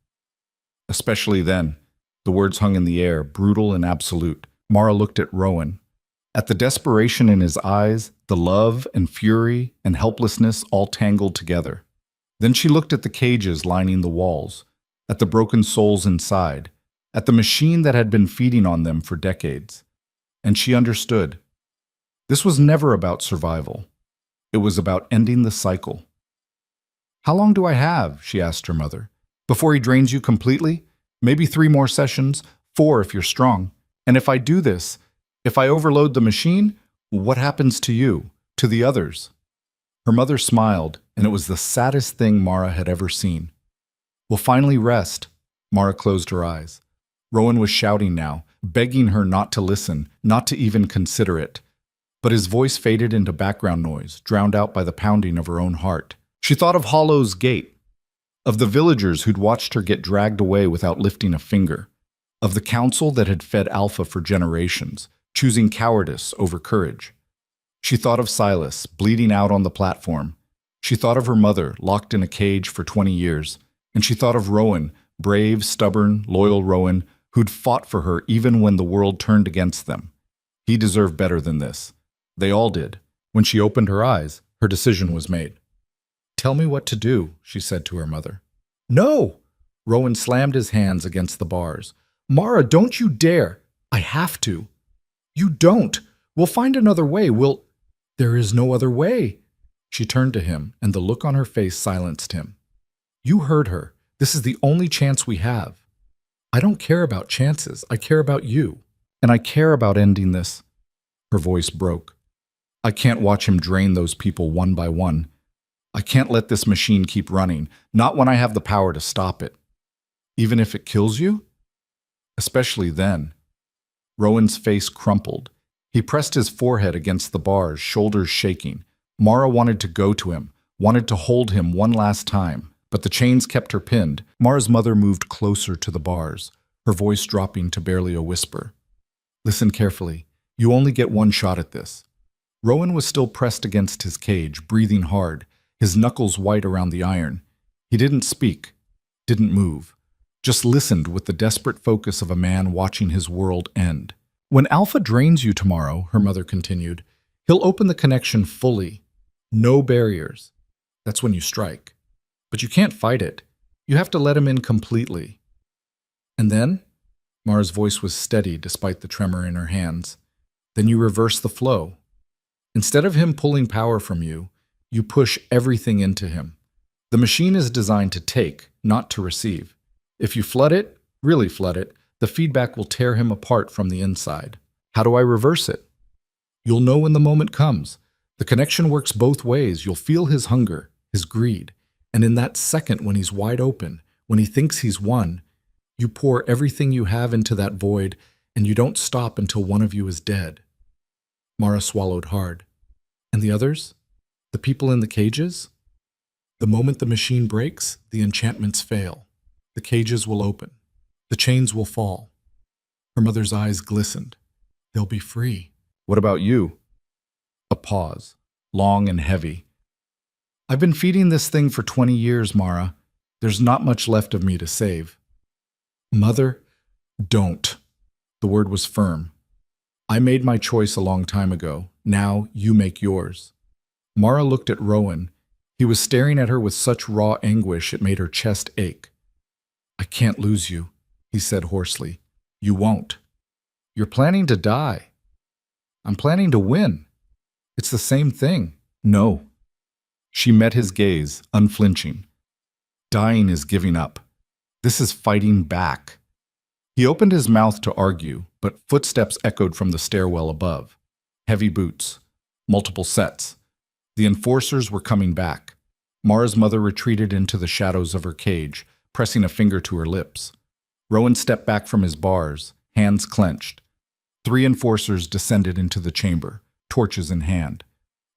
Especially then. The words hung in the air, brutal and absolute. Mara looked at Rowan. At the desperation in his eyes, the love and fury and helplessness all tangled together. Then she looked at the cages lining the walls, at the broken souls inside, at the machine that had been feeding on them for decades. And she understood. This was never about survival. It was about ending the cycle. How long do I have, she asked her mother, before he drains you completely? Maybe 3 more sessions, 4 if you're strong. And if I do this, if I overload the machine, what happens to you, to the others? Her mother smiled, and it was the saddest thing Mara had ever seen. We'll finally rest. Mara closed her eyes. Rowan was shouting now, begging her not to listen, not to even consider it. But his voice faded into background noise, drowned out by the pounding of her own heart. She thought of Hollow's Gate, of the villagers who'd watched her get dragged away without lifting a finger, of the council that had fed Alpha for generations, choosing cowardice over courage. She thought of Silas, bleeding out on the platform. She thought of her mother, locked in a cage for 20 years. And she thought of Rowan, brave, stubborn, loyal Rowan, who'd fought for her even when the world turned against them. He deserved better than this. They all did. When she opened her eyes, her decision was made. Tell me what to do, she said to her mother. No! Rowan slammed his hands against the bars. Mara, don't you dare! I have to. You don't! We'll find another way. There is no other way. She turned to him, and the look on her face silenced him. You heard her. This is the only chance we have. I don't care about chances. I care about you. And I care about ending this. Her voice broke. I can't watch him drain those people one by one. I can't let this machine keep running, not when I have the power to stop it. Even if it kills you? Especially then. Rowan's face crumpled. He pressed his forehead against the bars, shoulders shaking. Mara wanted to go to him, wanted to hold him one last time, but the chains kept her pinned. Mara's mother moved closer to the bars, her voice dropping to barely a whisper. Listen carefully. You only get one shot at this. Rowan was still pressed against his cage, breathing hard, his knuckles white around the iron. He didn't speak, didn't move, just listened with the desperate focus of a man watching his world end. When Alpha drains you tomorrow, her mother continued, he'll open the connection fully. No barriers. That's when you strike. But you can't fight it. You have to let him in completely. And then? Mara's voice was steady despite the tremor in her hands. Then you reverse the flow. Instead of him pulling power from you, you push everything into him. The machine is designed to take, not to receive. If you flood it, really flood it, the feedback will tear him apart from the inside. How do I reverse it? You'll know when the moment comes. The connection works both ways. You'll feel his hunger, his greed. And in that second when he's wide open, when he thinks he's won, you pour everything you have into that void, and you don't stop until one of you is dead. Mara swallowed hard. And the others? The people in the cages? The moment the machine breaks, the enchantments fail. The cages will open. The chains will fall. Her mother's eyes glistened. They'll be free. What about you? A pause, long and heavy. I've been feeding this thing for 20 years, Mara. There's not much left of me to save. Mother, don't. The word was firm. I made my choice a long time ago. Now you make yours. Mara looked at Rowan. He was staring at her with such raw anguish it made her chest ache. I can't lose you, he said hoarsely. You won't. You're planning to die. I'm planning to win. It's the same thing. No. She met his gaze, unflinching. Dying is giving up. This is fighting back. He opened his mouth to argue, but footsteps echoed from the stairwell above. Heavy boots. Multiple sets. The enforcers were coming back. Mara's mother retreated into the shadows of her cage, pressing a finger to her lips. Rowan stepped back from his bars, hands clenched. 3 enforcers descended into the chamber, torches in hand.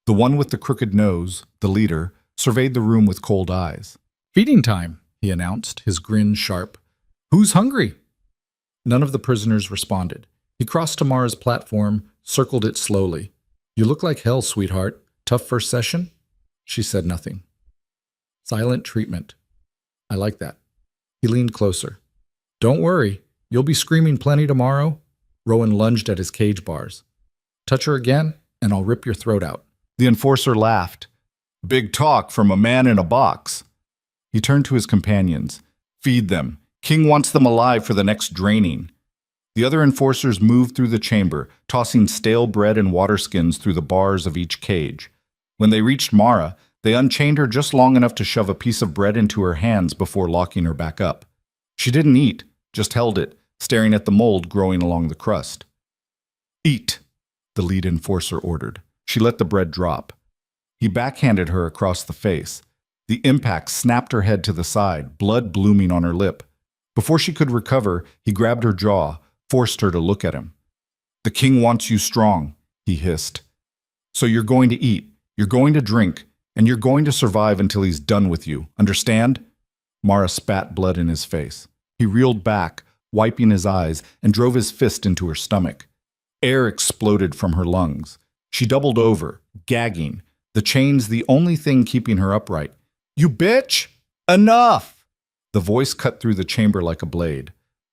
The one with the crooked nose, the leader, surveyed the room with cold eyes. Feeding time, he announced, his grin sharp. Who's hungry? None of the prisoners responded. He crossed to Mara's platform, circled it slowly. "You look like hell, sweetheart. Tough first session?" She said nothing. Silent treatment. I like that. He leaned closer. "Don't worry. You'll be screaming plenty tomorrow." Rowan lunged at his cage bars. "Touch her again, and I'll rip your throat out." The enforcer laughed. "Big talk from a man in a box." He turned to his companions. "Feed them. King wants them alive for the next draining." The other enforcers moved through the chamber, tossing stale bread and water skins through the bars of each cage. When they reached Mara, they unchained her just long enough to shove a piece of bread into her hands before locking her back up. She didn't eat, just held it, staring at the mold growing along the crust. "Eat," the lead enforcer ordered. She let the bread drop. He backhanded her across the face. The impact snapped her head to the side, blood blooming on her lip. Before she could recover, he grabbed her jaw, forced her to look at him. "The king wants you strong," he hissed. "So you're going to eat, you're going to drink, and you're going to survive until he's done with you. Understand?" Mara spat blood in his face. He reeled back, wiping his eyes, and drove his fist into her stomach. Air exploded from her lungs. She doubled over, gagging, the chains the only thing keeping her upright. "You bitch! Enough!" The voice cut through the chamber like a blade.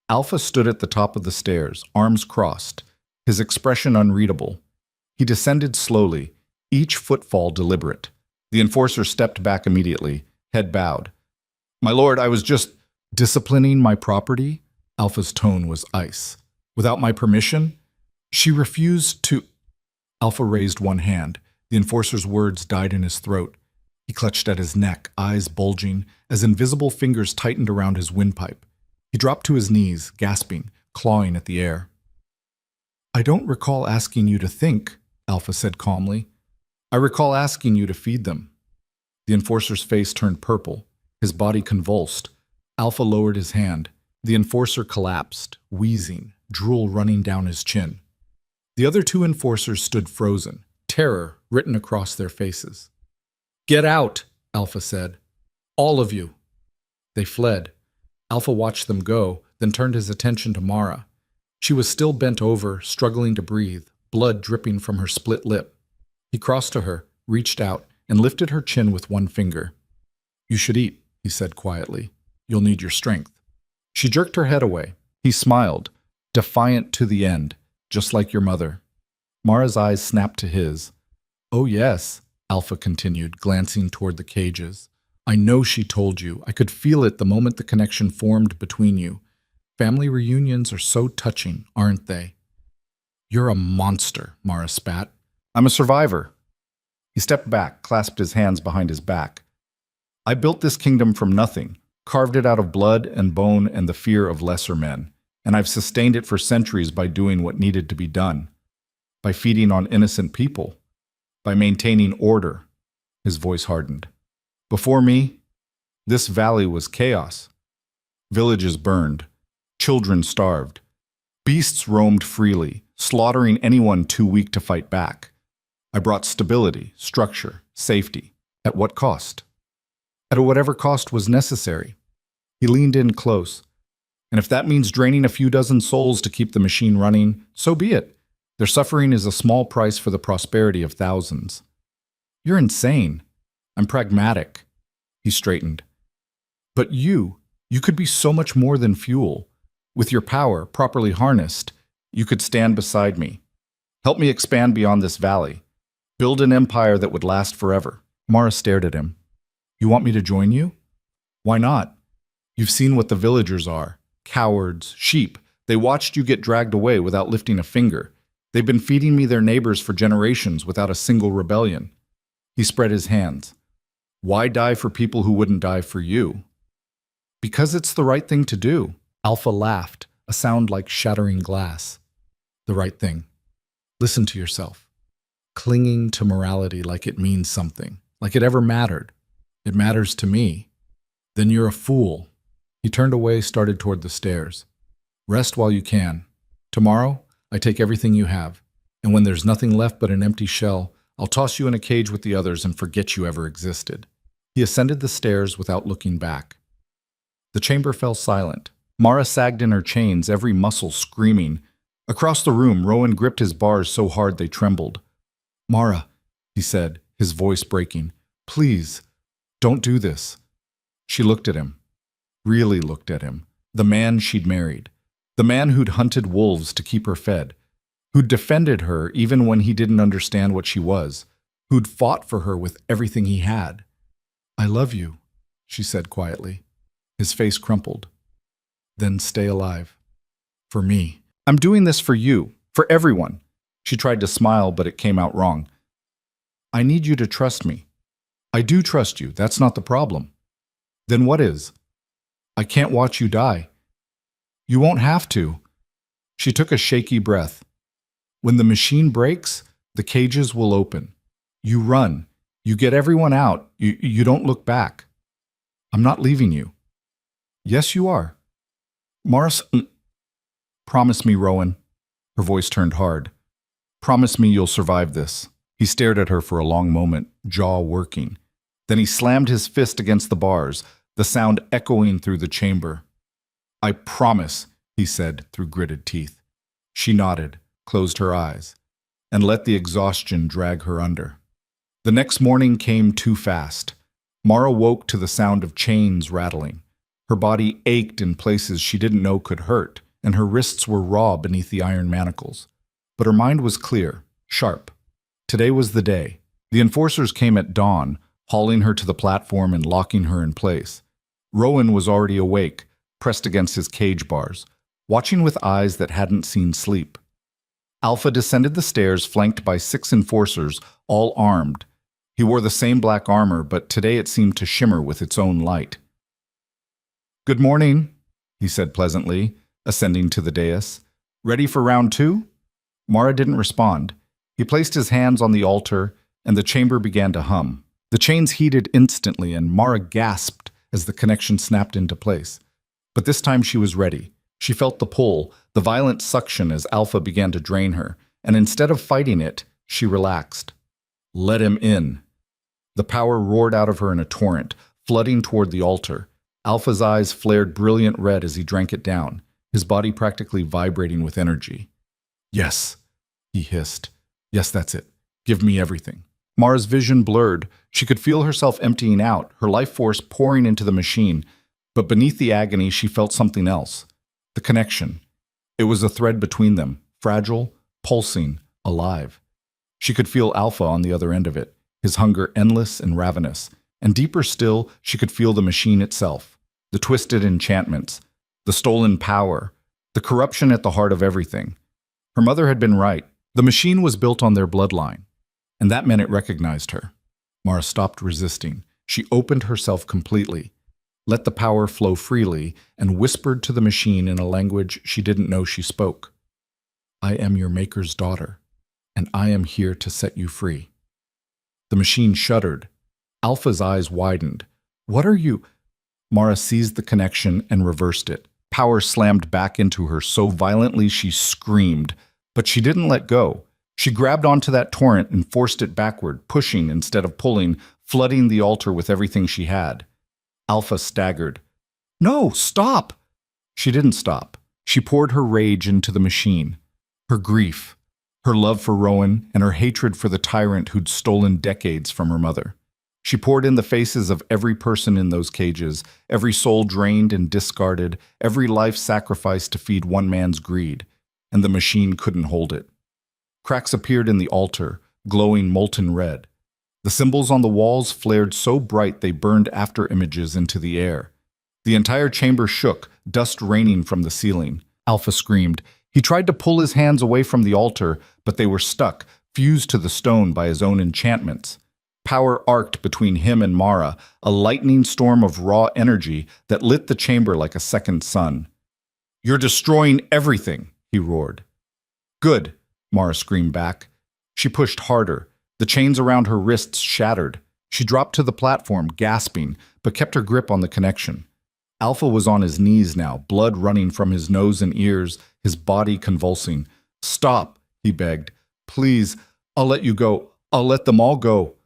Alpha stood at the top of the stairs, arms crossed, his expression unreadable. He descended slowly, each footfall deliberate. The enforcer stepped back immediately, head bowed. "My lord, I was just disciplining my property." Alpha's tone was ice. "Without my permission?" She refused to... Alpha raised one hand. The enforcer's words died in his throat. He clutched at his neck, eyes bulging, as invisible fingers tightened around his windpipe. He dropped to his knees, gasping, clawing at the air. "I don't recall asking you to think," Alpha said calmly. "I recall asking you to feed them." The enforcer's face turned purple, his body convulsed. Alpha lowered his hand. The enforcer collapsed, wheezing, drool running down his chin. The other two enforcers stood frozen, terror written across their faces. "Get out," Alpha said. "All of you." They fled. Alpha watched them go, then turned his attention to Mara. She was still bent over, struggling to breathe, blood dripping from her split lip. He crossed to her, reached out, and lifted her chin with one finger. "You should eat," he said quietly. "You'll need your strength." She jerked her head away. He smiled, defiant to the end, just like your mother. Mara's eyes snapped to his. "Oh yes," Alpha continued, glancing toward the cages. "I know she told you. I could feel it the moment the connection formed between you. Family reunions are so touching, aren't they?" "You're a monster," Mara spat. "I'm a survivor." He stepped back, clasped his hands behind his back. "I built this kingdom from nothing, carved it out of blood and bone and the fear of lesser men, and I've sustained it for centuries by doing what needed to be done, by feeding on innocent people, by maintaining order." His voice hardened. "Before me, this valley was chaos. Villages burned, children starved, beasts roamed freely, slaughtering anyone too weak to fight back. I brought stability, structure, safety. At what cost? At whatever cost was necessary." He leaned in close. "And if that means draining a few dozen souls to keep the machine running, so be it. Their suffering is a small price for the prosperity of thousands." "You're insane. I'm pragmatic." He straightened. "But you could be so much more than fuel. With your power, properly harnessed, you could stand beside me. Help me expand beyond this valley. Build an empire that would last forever." Mara stared at him. "You want me to join you?" "Why not? You've seen what the villagers are. Cowards, sheep. They watched you get dragged away without lifting a finger. They've been feeding me their neighbors for generations without a single rebellion." He spread his hands. "Why die for people who wouldn't die for you?" "Because it's the right thing to do." Alpha laughed, a sound like shattering glass. "The right thing. Listen to yourself. Clinging to morality like it means something, like it ever mattered. It matters to me. Then you're a fool." He turned away, started toward the stairs. "Rest while you can. Tomorrow, I take everything you have, and when there's nothing left but an empty shell, I'll toss you in a cage with the others and forget you ever existed." He ascended the stairs without looking back. The chamber fell silent. Mara sagged in her chains, every muscle screaming. Across the room, Rowan gripped his bars so hard they trembled. "Mara," he said, his voice breaking, "please, don't do this." She looked at him, really looked at him, the man she'd married, the man who'd hunted wolves to keep her fed, who'd defended her even when he didn't understand what she was, who'd fought for her with everything he had. "I love you," she said quietly. His face crumpled. "Then stay alive. For me. I'm doing this for you, for everyone." She tried to smile, but it came out wrong. "I need you to trust me." "I do trust you, that's not the problem." "Then what is?" "I can't watch you die." "You won't have to." She took a shaky breath. "When the machine breaks, the cages will open. You run. You get everyone out. You don't look back. I'm not leaving you." "Yes, you are." "Morris, promise me, Rowan." Her voice turned hard. "Promise me you'll survive this." He stared at her for a long moment, jaw working. Then he slammed his fist against the bars, the sound echoing through the chamber. "I promise," he said through gritted teeth. She nodded, closed her eyes, and let the exhaustion drag her under. The next morning came too fast. Mara woke to the sound of chains rattling. Her body ached in places she didn't know could hurt, and her wrists were raw beneath the iron manacles. But her mind was clear, sharp. Today was the day. The enforcers came at dawn, hauling her to the platform and locking her in place. Rowan was already awake, pressed against his cage bars, watching with eyes that hadn't seen sleep. Alpha descended the stairs flanked by 6 enforcers, all armed. He wore the same black armor, but today it seemed to shimmer with its own light. "Good morning," he said pleasantly, ascending to the dais. "Ready for round 2? Mara didn't respond. He placed his hands on the altar, and the chamber began to hum. The chains heated instantly, and Mara gasped as the connection snapped into place. But this time she was ready. She felt the pull, the violent suction as Alpha began to drain her, and instead of fighting it, she relaxed. "Let him in." The power roared out of her in a torrent, flooding toward the altar. Alpha's eyes flared brilliant red as he drank it down, his body practically vibrating with energy. "Yes," he hissed. "Yes, that's it. Give me everything." Mara's vision blurred. She could feel herself emptying out, her life force pouring into the machine. But beneath the agony, she felt something else. The connection. It was a thread between them, fragile, pulsing, alive. She could feel Alpha on the other end of it, his hunger endless and ravenous. And deeper still, she could feel the machine itself. The twisted enchantments, the stolen power, the corruption at the heart of everything. Her mother had been right. The machine was built on their bloodline, and that meant it recognized her. Mara stopped resisting. She opened herself completely, let the power flow freely, and whispered to the machine in a language she didn't know she spoke. "I am your maker's daughter, and I am here to set you free." The machine shuddered. Alpha's eyes widened. "What are you?" Mara seized the connection and reversed it. Power slammed back into her so violently she screamed, but she didn't let go. She grabbed onto that torrent and forced it backward, pushing instead of pulling, flooding the altar with everything she had. Alpha staggered. "No, stop!" She didn't stop. She poured her rage into the machine. Her grief, her love for Rowan, and her hatred for the tyrant who'd stolen decades from her mother. She poured in the faces of every person in those cages, every soul drained and discarded, every life sacrificed to feed one man's greed, and the machine couldn't hold it. Cracks appeared in the altar, glowing molten red. The symbols on the walls flared so bright they burned after images into the air. The entire chamber shook, dust raining from the ceiling. Alpha screamed. He tried to pull his hands away from the altar, but they were stuck, fused to the stone by his own enchantments. Power arced between him and Mara, a lightning storm of raw energy that lit the chamber like a second sun. "You're destroying everything," he roared. "Good," Mara screamed back. She pushed harder. The chains around her wrists shattered. She dropped to the platform, gasping, but kept her grip on the connection. Alpha was on his knees now, blood running from his nose and ears, his body convulsing. "Stop," he begged. "Please, I'll let you go. I'll let them all go."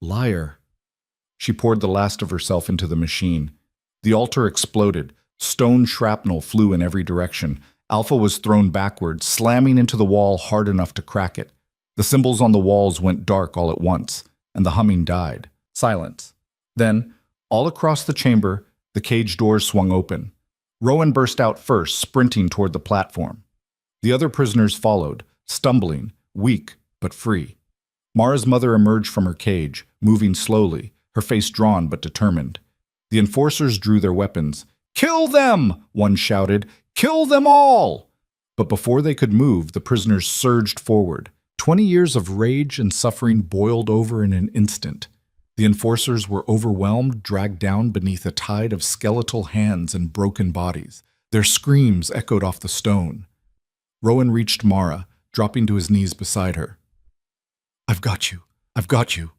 Liar. She poured the last of herself into the machine. The altar exploded. Stone shrapnel flew in every direction. Alpha was thrown backwards, slamming into the wall hard enough to crack it. The symbols on the walls went dark all at once, and the humming died. Silence. Then, all across the chamber, the cage doors swung open. Rowan burst out first, sprinting toward the platform. The other prisoners followed, stumbling, weak but free. Mara's mother emerged from her cage, moving slowly, her face drawn but determined. The enforcers drew their weapons. "Kill them!" one shouted. "Kill them all!" But before they could move, the prisoners surged forward. 20 years of rage and suffering boiled over in an instant. The enforcers were overwhelmed, dragged down beneath a tide of skeletal hands and broken bodies. Their screams echoed off the stone. Rowan reached Mara, dropping to his knees beside her. "I've got you. I've got you."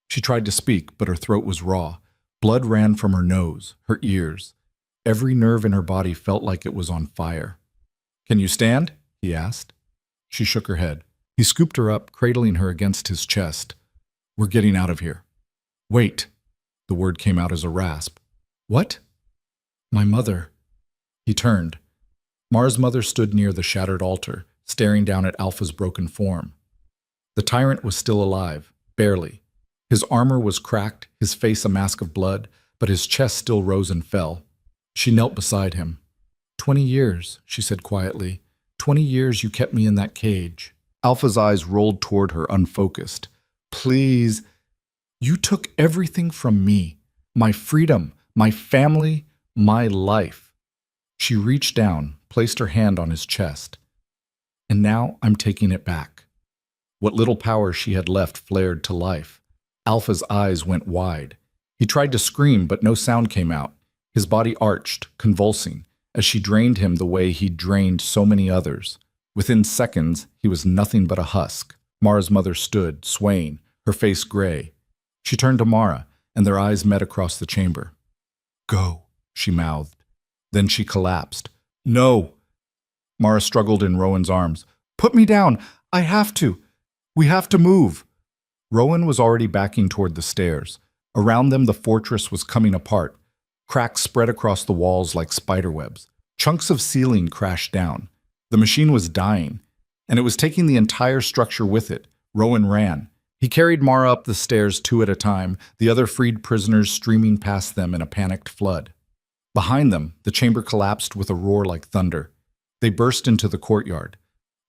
She tried to speak, but her throat was raw. Blood ran from her nose, her ears. Every nerve in her body felt like it was on fire. "Can you stand?" he asked. She shook her head. He scooped her up, cradling her against his chest. "We're getting out of here." "Wait." The word came out as a rasp. "What?" "My mother." He turned. Mara's mother stood near the shattered altar, staring down at Alpha's broken form. The tyrant was still alive, barely. His armor was cracked, his face a mask of blood, but his chest still rose and fell. She knelt beside him. 20 years, she said quietly. 20 years you kept me in that cage." Alpha's eyes rolled toward her, unfocused. "Please. You took everything from me. My freedom, my family, my life." She reached down, placed her hand on his chest. "And now I'm taking it back." What little power she had left flared to life. Alpha's eyes went wide. He tried to scream, but no sound came out. His body arched, convulsing, as she drained him the way he'd drained so many others. Within seconds, he was nothing but a husk. Mara's mother stood, swaying, her face gray. She turned to Mara, and their eyes met across the chamber. "Go," she mouthed. Then she collapsed. "No!" Mara struggled in Rowan's arms. "Put me down! I have to! We have to move!" Rowan was already backing toward the stairs. Around them, the fortress was coming apart. Cracks spread across the walls like spiderwebs. Chunks of ceiling crashed down. The machine was dying, and it was taking the entire structure with it. Rowan ran. He carried Mara up the stairs 2 at a time, the other freed prisoners streaming past them in a panicked flood. Behind them, the chamber collapsed with a roar like thunder. They burst into the courtyard.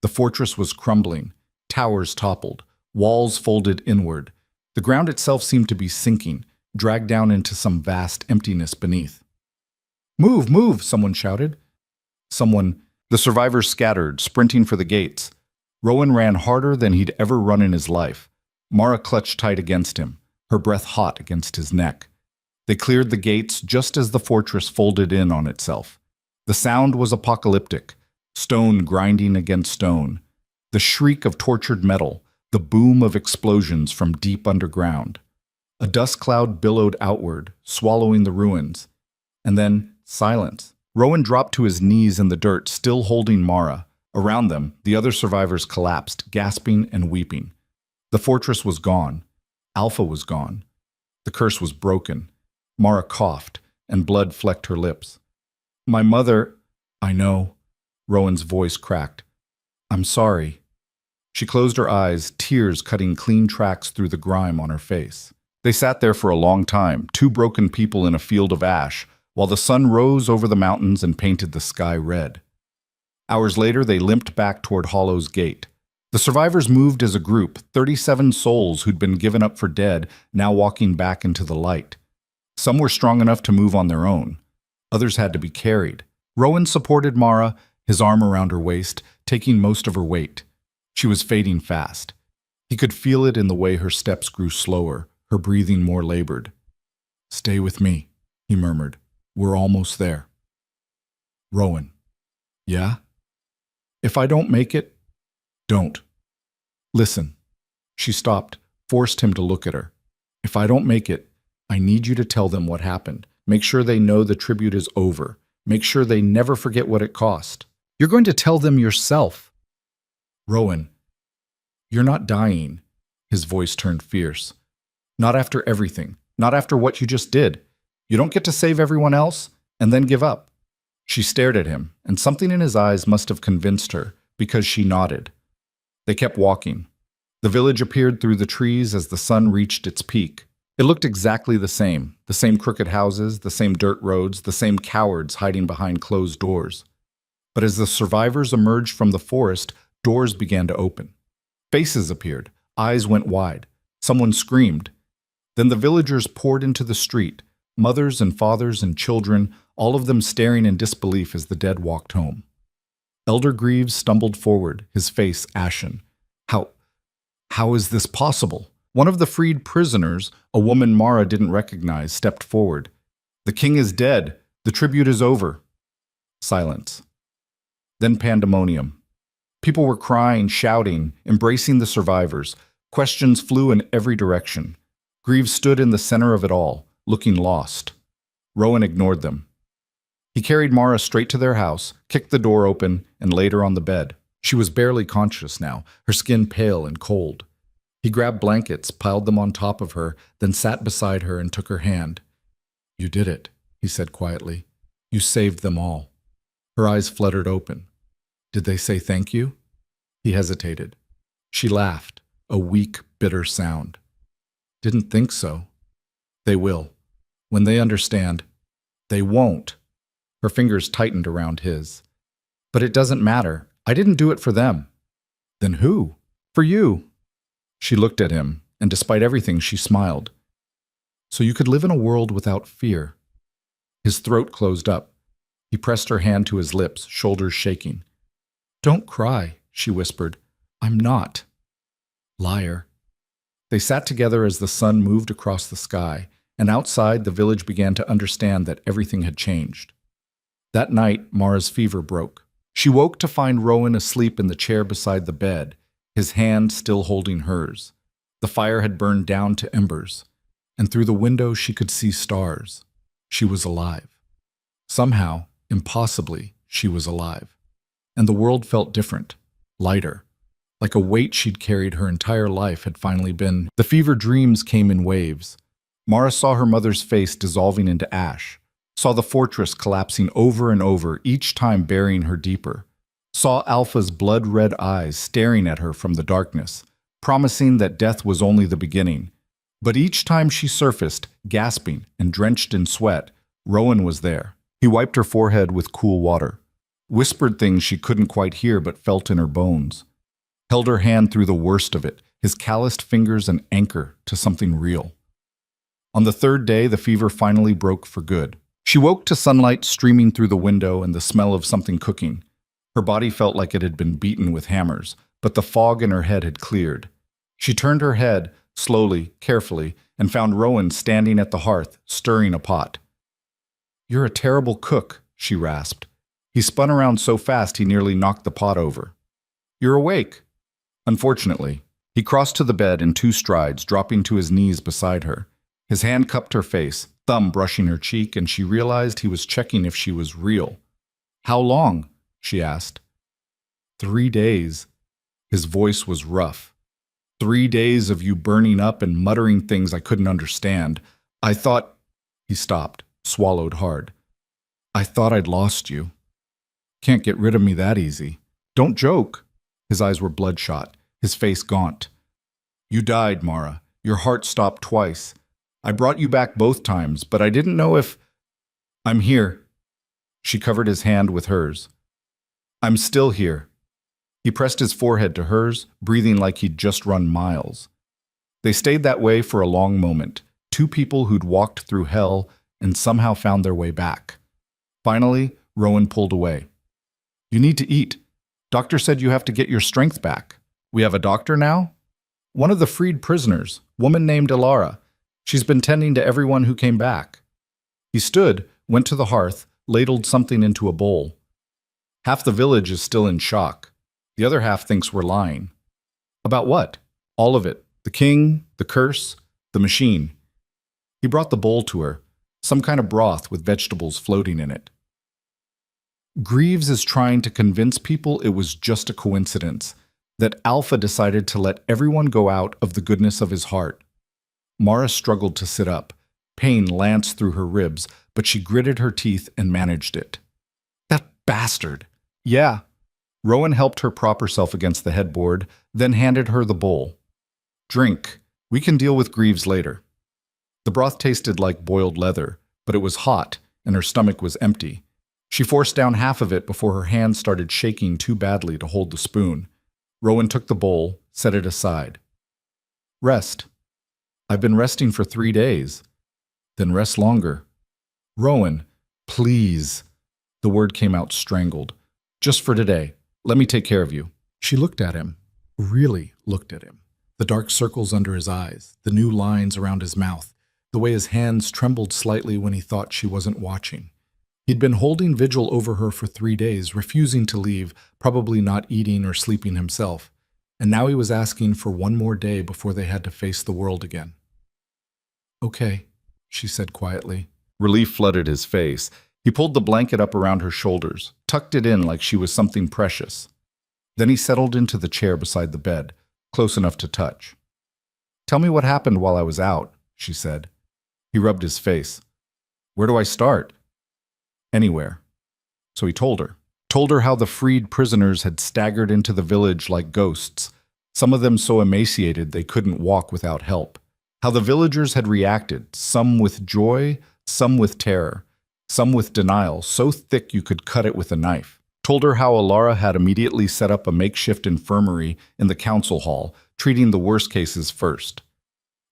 The fortress was crumbling. Towers toppled. Walls folded inward. The ground itself seemed to be sinking, dragged down into some vast emptiness beneath. "Move, move!" someone shouted. The survivors scattered, sprinting for the gates. Rowan ran harder than he'd ever run in his life. Mara clutched tight against him, her breath hot against his neck. They cleared the gates just as the fortress folded in on itself. The sound was apocalyptic, stone grinding against stone, the shriek of tortured metal, the boom of explosions from deep underground. A dust cloud billowed outward, swallowing the ruins. And then, silence. Rowan dropped to his knees in the dirt, still holding Mara. Around them, the other survivors collapsed, gasping and weeping. The fortress was gone. Alpha was gone. The curse was broken. Mara coughed, and blood flecked her lips. "My mother—" "I know." Rowan's voice cracked. "I'm sorry." She closed her eyes, tears cutting clean tracks through the grime on her face. They sat there for a long time, 2 broken people in a field of ash, while the sun rose over the mountains and painted the sky red. Hours later, they limped back toward Hollow's gate. The survivors moved as a group, 37 souls who'd been given up for dead, now walking back into the light. Some were strong enough to move on their own. Others had to be carried. Rowan supported Mara, his arm around her waist, taking most of her weight. She was fading fast. He could feel it in the way her steps grew slower, her breathing more labored. "Stay with me," he murmured. "We're almost there." "Rowan." "Yeah?" "If I don't make it, don't. Listen." She stopped, forced him to look at her. "If I don't make it, I need you to tell them what happened. Make sure they know the tribute is over. Make sure they never forget what it cost. You're going to tell them yourself." "Rowan, you're not dying." His voice turned fierce. "Not after everything. Not after what you just did. You don't get to save everyone else and then give up. She stared at him, and something in his eyes must have convinced her, because she nodded. They kept walking. The village appeared through the trees as the sun reached its peak. It looked exactly the same crooked houses, the same dirt roads, the same cowards hiding behind closed doors. But as the survivors emerged from the forest, doors began to open. Faces appeared, eyes went wide. Someone screamed. Then the villagers poured into the street, mothers and fathers and children, all of them staring in disbelief as the dead walked home. Elder Greaves stumbled forward, his face ashen. How is this possible? One of the freed prisoners, a woman Mara didn't recognize, stepped forward. The king is dead. The tribute is over. Silence. Then pandemonium. People were crying, shouting, embracing the survivors. Questions flew in every direction. Greaves stood in the center of it all, looking lost. Rowan ignored them. He carried Mara straight to their house, kicked the door open, and laid her on the bed. She was barely conscious now, her skin pale and cold. He grabbed blankets, piled them on top of her, then sat beside her and took her hand. "You did it," he said quietly. "You saved them all." Her eyes fluttered open. "Did they say thank you?" He hesitated. She laughed, a weak, bitter sound. "Didn't think so. They will. When they understand." "They won't." Her fingers tightened around his. "But it doesn't matter. I didn't do it for them." "Then who?" "For you." She looked at him, and despite everything, she smiled. "So you could live in a world without fear." His throat closed up. He pressed her hand to his lips, shoulders shaking. "Don't cry," she whispered. "I'm not." Liar. They sat together as the sun moved across the sky, and outside the village began to understand that everything had changed. That night, Mara's fever broke. She woke to find Rowan asleep in the chair beside the bed, his hand still holding hers. The fire had burned down to embers, and through the window she could see stars. She was alive. Somehow, impossibly, she was alive. And the world felt different, lighter. Like a weight she'd carried her entire life had finally been. The fever dreams came in waves. Mara saw her mother's face dissolving into ash, saw the fortress collapsing over and over, each time burying her deeper, saw Alpha's blood-red eyes staring at her from the darkness, promising that death was only the beginning. But each time she surfaced, gasping and drenched in sweat, Rowan was there. He wiped her forehead with cool water, whispered things she couldn't quite hear but felt in her bones, held her hand through the worst of it, his calloused fingers an anchor to something real. On the third day, the fever finally broke for good. She woke to sunlight streaming through the window and the smell of something cooking. Her body felt like it had been beaten with hammers, but the fog in her head had cleared. She turned her head, slowly, carefully, and found Rowan standing at the hearth, stirring a pot. "You're a terrible cook," she rasped. He spun around so fast he nearly knocked the pot over. "You're awake." Unfortunately, he crossed to the bed in 2 strides, dropping to his knees beside her. His hand cupped her face, thumb brushing her cheek, and she realized he was checking if she was real. "How long?" she asked. 3 days. His voice was rough. 3 days of you burning up and muttering things I couldn't understand. I thought... He stopped, swallowed hard. "I thought I'd lost you. Can't get rid of me that easy. Don't joke." His eyes were bloodshot, his face gaunt. "You died, Mara. Your heart stopped twice. I brought you back both times, but I didn't know if... I'm here." She covered his hand with hers. "I'm still here." He pressed his forehead to hers, breathing like he'd just run miles. They stayed that way for a long moment, 2 people who'd walked through hell and somehow found their way back. Finally, Rowan pulled away. "You need to eat. Doctor said you have to get your strength back." "We have a doctor now?" "One of the freed prisoners, woman named Elara. She's been tending to everyone who came back." He stood, went to the hearth, ladled something into a bowl. "Half the village is still in shock. The other half thinks we're lying." "About what?" "All of it. The king, the curse, the machine." He brought the bowl to her, some kind of broth with vegetables floating in it. "Greaves is trying to convince people it was just a coincidence, that Alpha decided to let everyone go out of the goodness of his heart." Mara struggled to sit up. Pain lanced through her ribs, but she gritted her teeth and managed it. Bastard. Yeah. Rowan helped her prop herself against the headboard, then handed her the bowl. Drink. We can deal with Greaves later. The broth tasted like boiled leather, but it was hot, and her stomach was empty. She forced down half of it before her hands started shaking too badly to hold the spoon. Rowan took the bowl, set it aside. Rest. I've been resting for 3 days. Then rest longer. Rowan, please. The word came out strangled. Just for today. Let me take care of you. She looked at him. Really looked at him. The dark circles under his eyes, the new lines around his mouth, the way his hands trembled slightly when he thought she wasn't watching. He'd been holding vigil over her for 3 days, refusing to leave, probably not eating or sleeping himself. And now he was asking for one more day before they had to face the world again. Okay, she said quietly. Relief flooded his face. He pulled the blanket up around her shoulders, tucked it in like she was something precious. Then he settled into the chair beside the bed, close enough to touch. Tell me what happened while I was out, she said. He rubbed his face. Where do I start? Anywhere. So he told her how the freed prisoners had staggered into the village like ghosts, some of them so emaciated they couldn't walk without help. How the villagers had reacted, some with joy, some with terror, some with denial, so thick you could cut it with a knife. Told her how Alara had immediately set up a makeshift infirmary in the council hall, treating the worst cases first.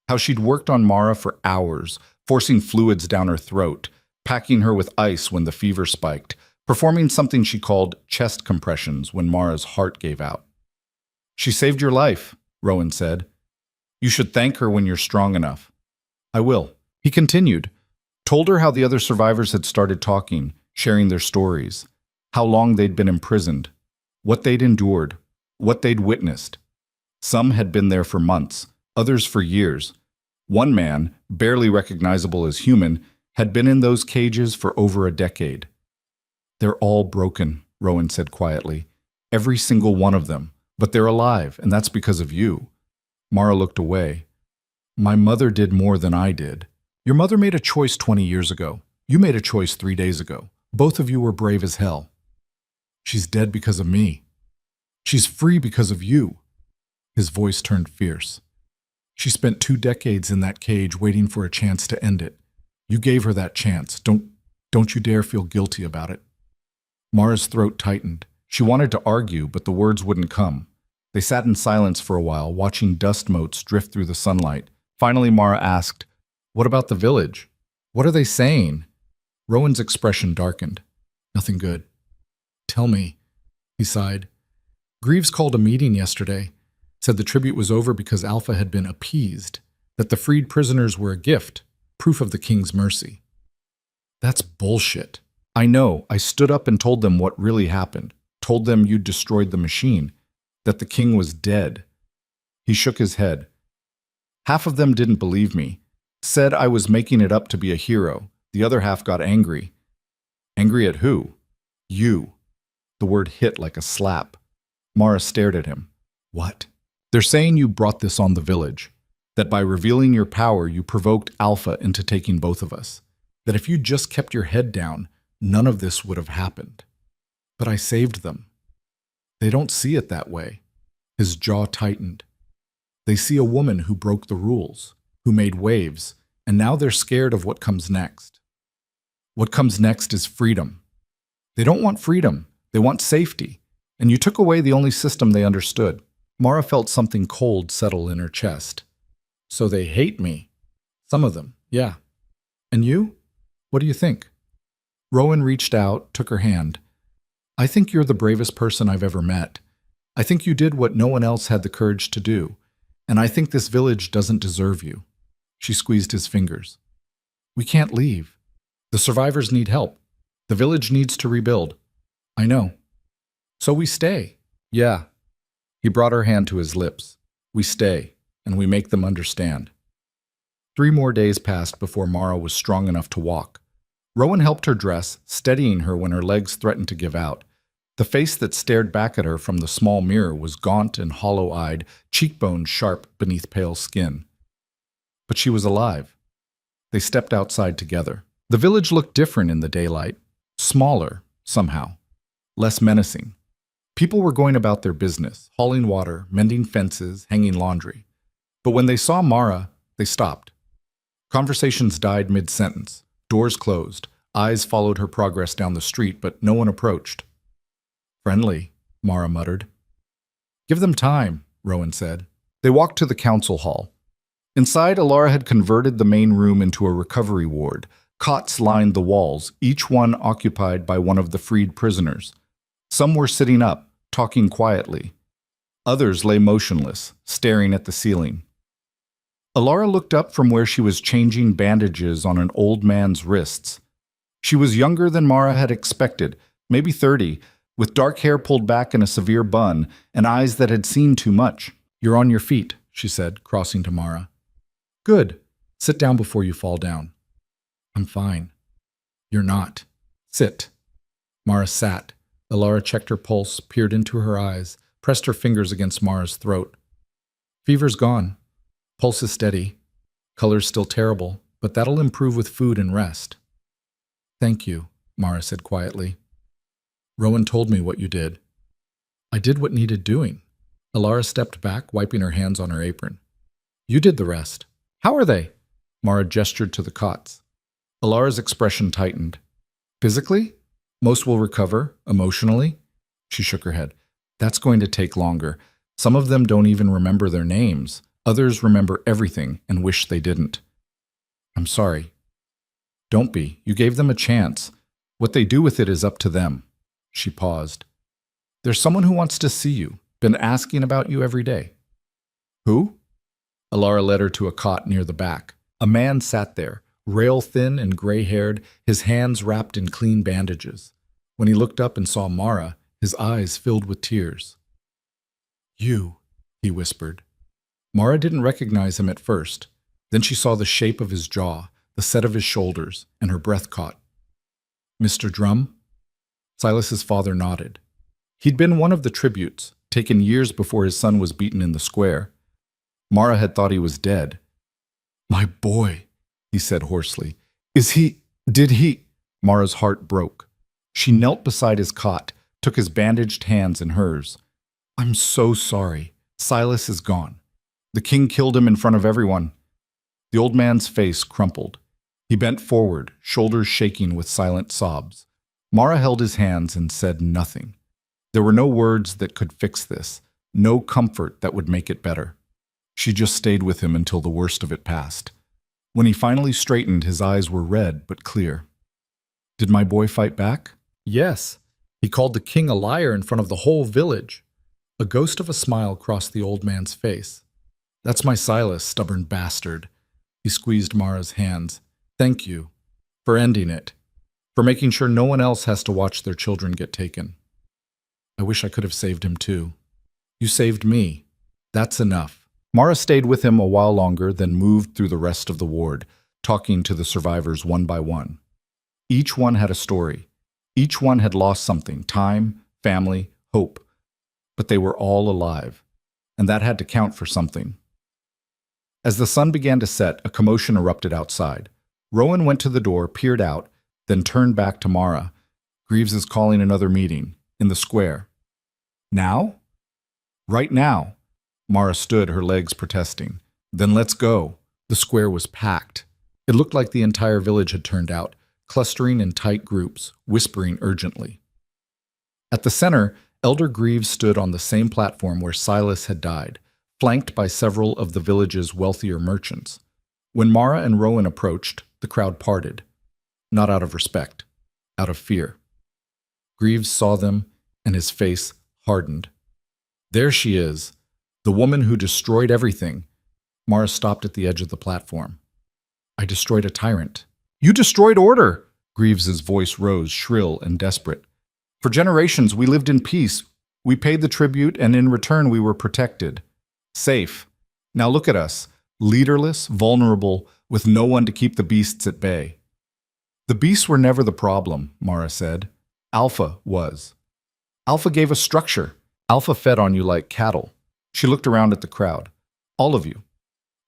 How she'd worked on Mara for hours, forcing fluids down her throat, packing her with ice when the fever spiked, performing something she called chest compressions when Mara's heart gave out. She saved your life, Rowan said. You should thank her when you're strong enough. I will. He continued. Told her how the other survivors had started talking, sharing their stories, how long they'd been imprisoned, what they'd endured, what they'd witnessed. Some had been there for months, others for years. One man, barely recognizable as human, had been in those cages for over a decade. They're all broken, Rowan said quietly. Every single one of them. But they're alive, and that's because of you. Mara looked away. My mother did more than I did. Your mother made a choice 20 years ago. You made a choice 3 days ago. Both of you were brave as hell. She's dead because of me. She's free because of you. His voice turned fierce. She spent 2 decades in that cage waiting for a chance to end it. You gave her that chance. Don't you dare feel guilty about it. Mara's throat tightened. She wanted to argue, but the words wouldn't come. They sat in silence for a while, watching dust motes drift through the sunlight. Finally, Mara asked, What about the village? What are they saying? Rowan's expression darkened. Nothing good. Tell me, he sighed. Greaves called a meeting yesterday, said the tribute was over because Alpha had been appeased, that the freed prisoners were a gift, proof of the king's mercy. That's bullshit. I know. I stood up and told them what really happened, told them you'd destroyed the machine, that the king was dead. He shook his head. Half of them didn't believe me, said I was making it up to be a hero. The other half got angry. Angry at who? You. The word hit like a slap. Mara stared at him. What? They're saying you brought this on the village, that by revealing your power you provoked Alpha into taking both of us, that if you just kept your head down, none of this would have happened. But I saved them. They don't see it that way. His jaw tightened. They see a woman who broke the rules, who made waves, and now they're scared of what comes next. What comes next is freedom. They don't want freedom. They want safety. And you took away the only system they understood. Mara felt something cold settle in her chest. So they hate me. Some of them, yeah. And you? What do you think? Rowan reached out, took her hand. I think you're the bravest person I've ever met. I think you did what no one else had the courage to do. And I think this village doesn't deserve you. She squeezed his fingers. We can't leave. The survivors need help. The village needs to rebuild. I know. So we stay. Yeah. He brought her hand to his lips. We stay, and we make them understand. 3 more days passed before Mara was strong enough to walk. Rowan helped her dress, steadying her when her legs threatened to give out. The face that stared back at her from the small mirror was gaunt and hollow-eyed, cheekbones sharp beneath pale skin. But she was alive. They stepped outside together. The village looked different in the daylight, smaller, somehow. less menacing. People were going about their business, hauling water, mending fences, hanging laundry. But when they saw Mara, they stopped. Conversations died mid-sentence. Doors closed. Eyes followed her progress down the street, but no one approached. "Friendly," Mara muttered. "Give them time," Rowan said. They walked to the council hall. Inside, Alara had converted the main room into a recovery ward. Cots lined the walls, each one occupied by one of the freed prisoners. Some were sitting up, talking quietly. Others lay motionless, staring at the ceiling. Alara looked up from where she was changing bandages on an old man's wrists. She was younger than Mara had expected, maybe 30, with dark hair pulled back in a severe bun and eyes that had seen too much. "You're on your feet," she said, crossing to Mara. "Good. Sit down before you fall down." "I'm fine." "You're not. Sit." Mara sat. Alara checked her pulse, peered into her eyes, pressed her fingers against Mara's throat. "Fever's gone. Pulse is steady. Color's still terrible, but that'll improve with food and rest." "Thank you," Mara said quietly. "Rowan told me what you did." "I did what needed doing." Alara stepped back, wiping her hands on her apron. "You did the rest. How are they?" Mara gestured to the cots. Alara's expression tightened. "Physically? Most will recover. Emotionally?" She shook her head. "That's going to take longer. Some of them don't even remember their names. Others remember everything and wish they didn't." "I'm sorry." "Don't be. You gave them a chance. What they do with it is up to them." She paused. "There's someone who wants to see you. Been asking about you every day." "Who?" Alara led her to a cot near the back. A man sat there, rail-thin and gray-haired, his hands wrapped in clean bandages. When he looked up and saw Mara, his eyes filled with tears. "You," he whispered. Mara didn't recognize him at first. Then she saw the shape of his jaw, the set of his shoulders, and her breath caught. "Mr. Drum?" Silas's father nodded. He'd been one of the tributes, taken years before his son was beaten in the square. Mara had thought he was dead. "My boy," he said hoarsely. Did he? Mara's heart broke. She knelt beside his cot, took his bandaged hands in hers. "I'm so sorry. Silas is gone. The king killed him in front of everyone." The old man's face crumpled. He bent forward, shoulders shaking with silent sobs. Mara held his hands and said nothing. There were no words that could fix this, no comfort that would make it better. She just stayed with him until the worst of it passed. When he finally straightened, his eyes were red but clear. "Did my boy fight back?" "Yes. He called the king a liar in front of the whole village." A ghost of a smile crossed the old man's face. "That's my Silas, stubborn bastard." He squeezed Mara's hands. "Thank you. For ending it. For making sure no one else has to watch their children get taken. I wish I could have saved him too. You saved me. That's enough." Mara stayed with him a while longer, then moved through the rest of the ward, talking to the survivors one by one. Each one had a story. Each one had lost something: time, family, hope. But they were all alive, and that had to count for something. As the sun began to set, a commotion erupted outside. Rowan went to the door, peered out, then turned back to Mara. "Greaves is calling another meeting, in the square." "Now?" "Right now." Mara stood, her legs protesting. "Then let's go." The square was packed. It looked like the entire village had turned out, clustering in tight groups, whispering urgently. At the center, Elder Greaves stood on the same platform where Silas had died, flanked by several of the village's wealthier merchants. When Mara and Rowan approached, the crowd parted. Not out of respect, out of fear. Greaves saw them, and his face hardened. "There she is, the woman who destroyed everything." Mara stopped at the edge of the platform. "I destroyed a tyrant." "You destroyed order!" Greaves's voice rose, shrill and desperate. "For generations we lived in peace. We paid the tribute, and in return we were protected. Safe. Now look at us, leaderless, vulnerable, with no one to keep the beasts at bay." "The beasts were never the problem," Mara said. "Alpha was. Alpha gave us structure. Alpha fed on you like cattle." She looked around at the crowd. "All of you.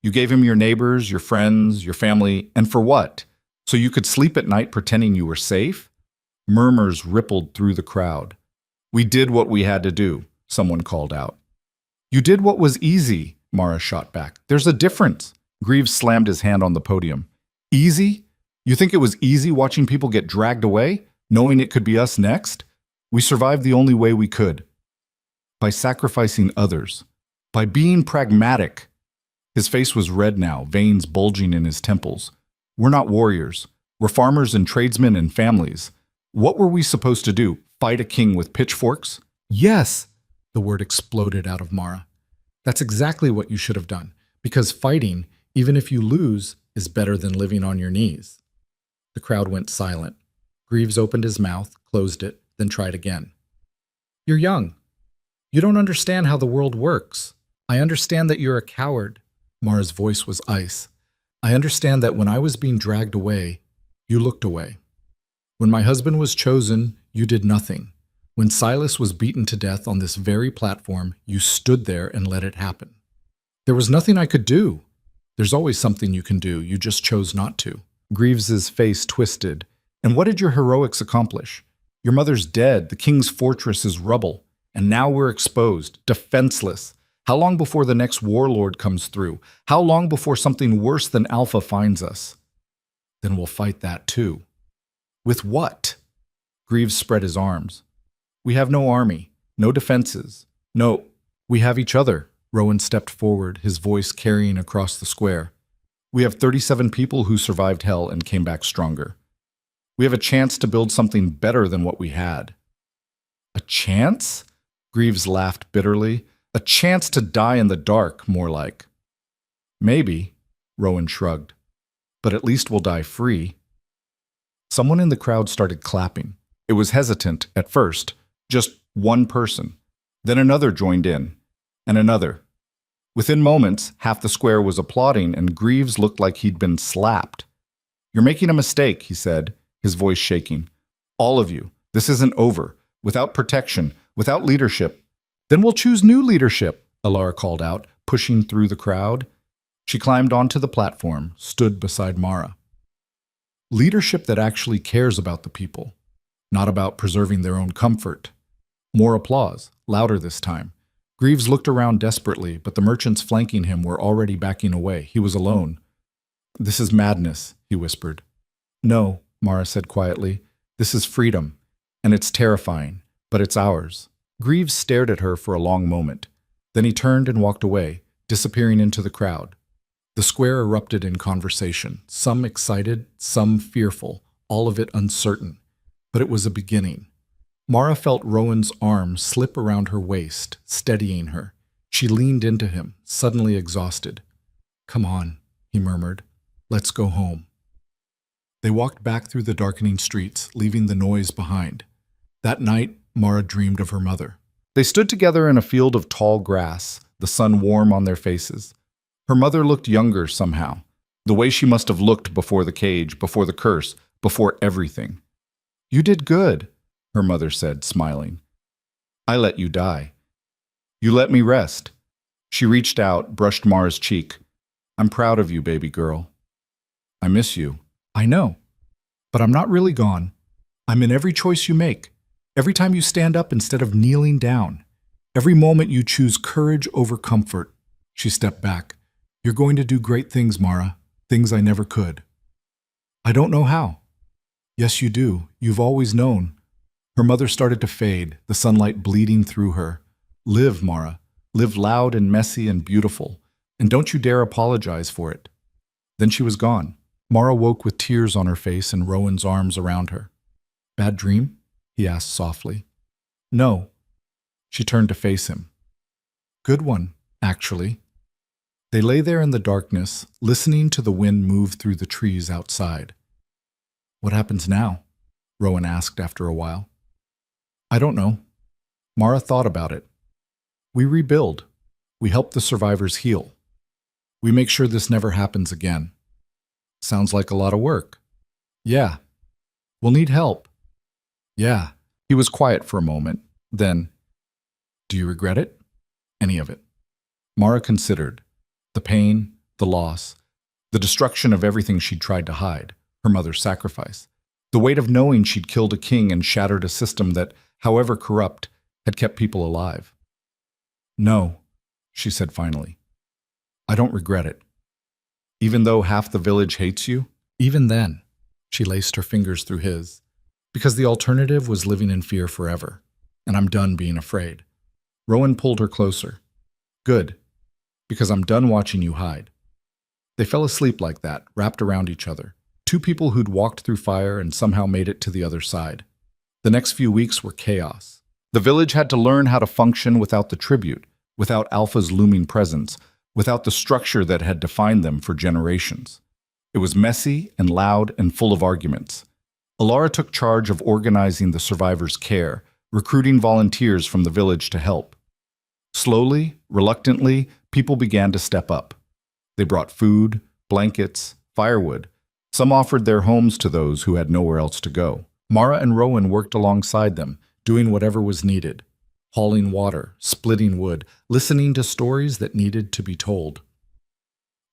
You gave him your neighbors, your friends, your family, and for what? So you could sleep at night pretending you were safe?" Murmurs rippled through the crowd. We did what we had to do, someone called out. You did what was easy, Mara shot back. There's a difference. Greaves slammed his hand on the podium. Easy? You think it was easy watching people get dragged away, knowing it could be us next? We survived the only way we could. By sacrificing others. By being pragmatic. His face was red now, veins bulging in his temples. We're not warriors. We're farmers and tradesmen and families. What were we supposed to do? Fight a king with pitchforks? Yes, the word exploded out of Mara. That's exactly what you should have done, because fighting, even if you lose, is better than living on your knees. The crowd went silent. Greaves opened his mouth, closed it, then tried again. You're young. You don't understand how the world works. I understand that you're a coward. Mara's voice was ice. I understand that when I was being dragged away, you looked away. When my husband was chosen, you did nothing. When Silas was beaten to death on this very platform, you stood there and let it happen. There was nothing I could do. There's always something you can do, you just chose not to. Greaves's face twisted. And what did your heroics accomplish? Your mother's dead, the king's fortress is rubble, and now we're exposed, defenseless. How long before the next warlord comes through? How long before something worse than Alpha finds us? Then we'll fight that too. With what? Greaves spread his arms. We have no army, no defenses. No, we have each other. Rowan stepped forward, his voice carrying across the square. We have 37 people who survived hell and came back stronger. We have a chance to build something better than what we had. A chance? Greaves laughed bitterly. A chance to die in the dark, more like. Maybe, Rowan shrugged. But at least we'll die free. Someone in the crowd started clapping. It was hesitant at first, just one person. Then another joined in, and another. Within moments, half the square was applauding, and Greaves looked like he'd been slapped. You're making a mistake, he said, his voice shaking. All of you. This isn't over. Without protection, without leadership. Then we'll choose new leadership, Alara called out, pushing through the crowd. She climbed onto the platform, stood beside Mara. Leadership that actually cares about the people, not about preserving their own comfort. More applause, louder this time. Greaves looked around desperately, but the merchants flanking him were already backing away. He was alone. This is madness, he whispered. No, Mara said quietly. This is freedom, and it's terrifying, but it's ours. Greaves stared at her for a long moment. Then he turned and walked away, disappearing into the crowd. The square erupted in conversation, some excited, some fearful, all of it uncertain. But it was a beginning. Mara felt Rowan's arm slip around her waist, steadying her. She leaned into him, suddenly exhausted. Come on, he murmured. Let's go home. They walked back through the darkening streets, leaving the noise behind. That night, Mara dreamed of her mother. They stood together in a field of tall grass, the sun warm on their faces. Her mother looked younger somehow, the way she must have looked before the cage, before the curse, before everything. You did good, her mother said, smiling. I let you die. You let me rest. She reached out, brushed Mara's cheek. I'm proud of you, baby girl. I miss you. I know. But I'm not really gone. I'm in every choice you make. Every time you stand up instead of kneeling down. Every moment you choose courage over comfort. She stepped back. You're going to do great things, Mara. Things I never could. I don't know how. Yes, you do. You've always known. Her mother started to fade, the sunlight bleeding through her. Live, Mara. Live loud and messy and beautiful. And don't you dare apologize for it. Then she was gone. Mara woke with tears on her face and Rowan's arms around her. Bad dream? He asked softly. No. She turned to face him. Good one, actually. They lay there in the darkness, listening to the wind move through the trees outside. What happens now? Rowan asked after a while. I don't know. Mara thought about it. We rebuild. We help the survivors heal. We make sure this never happens again. Sounds like a lot of work. Yeah. We'll need help. Yeah. He was quiet for a moment. Then, do you regret it? Any of it? Mara considered. The pain, the loss, the destruction of everything she'd tried to hide, her mother's sacrifice, the weight of knowing she'd killed a king and shattered a system that, however corrupt, had kept people alive. No, she said finally. I don't regret it. Even though half the village hates you, even then, she laced her fingers through his, because the alternative was living in fear forever, and I'm done being afraid. Rowan pulled her closer. Good, because I'm done watching you hide. They fell asleep like that, wrapped around each other. Two people who'd walked through fire and somehow made it to the other side. The next few weeks were chaos. The village had to learn how to function without the tribute, without Alpha's looming presence, without the structure that had defined them for generations. It was messy and loud and full of arguments. Alara took charge of organizing the survivors' care, recruiting volunteers from the village to help. Slowly, reluctantly, people began to step up. They brought food, blankets, firewood. Some offered their homes to those who had nowhere else to go. Mara and Rowan worked alongside them, doing whatever was needed. Hauling water, splitting wood, listening to stories that needed to be told.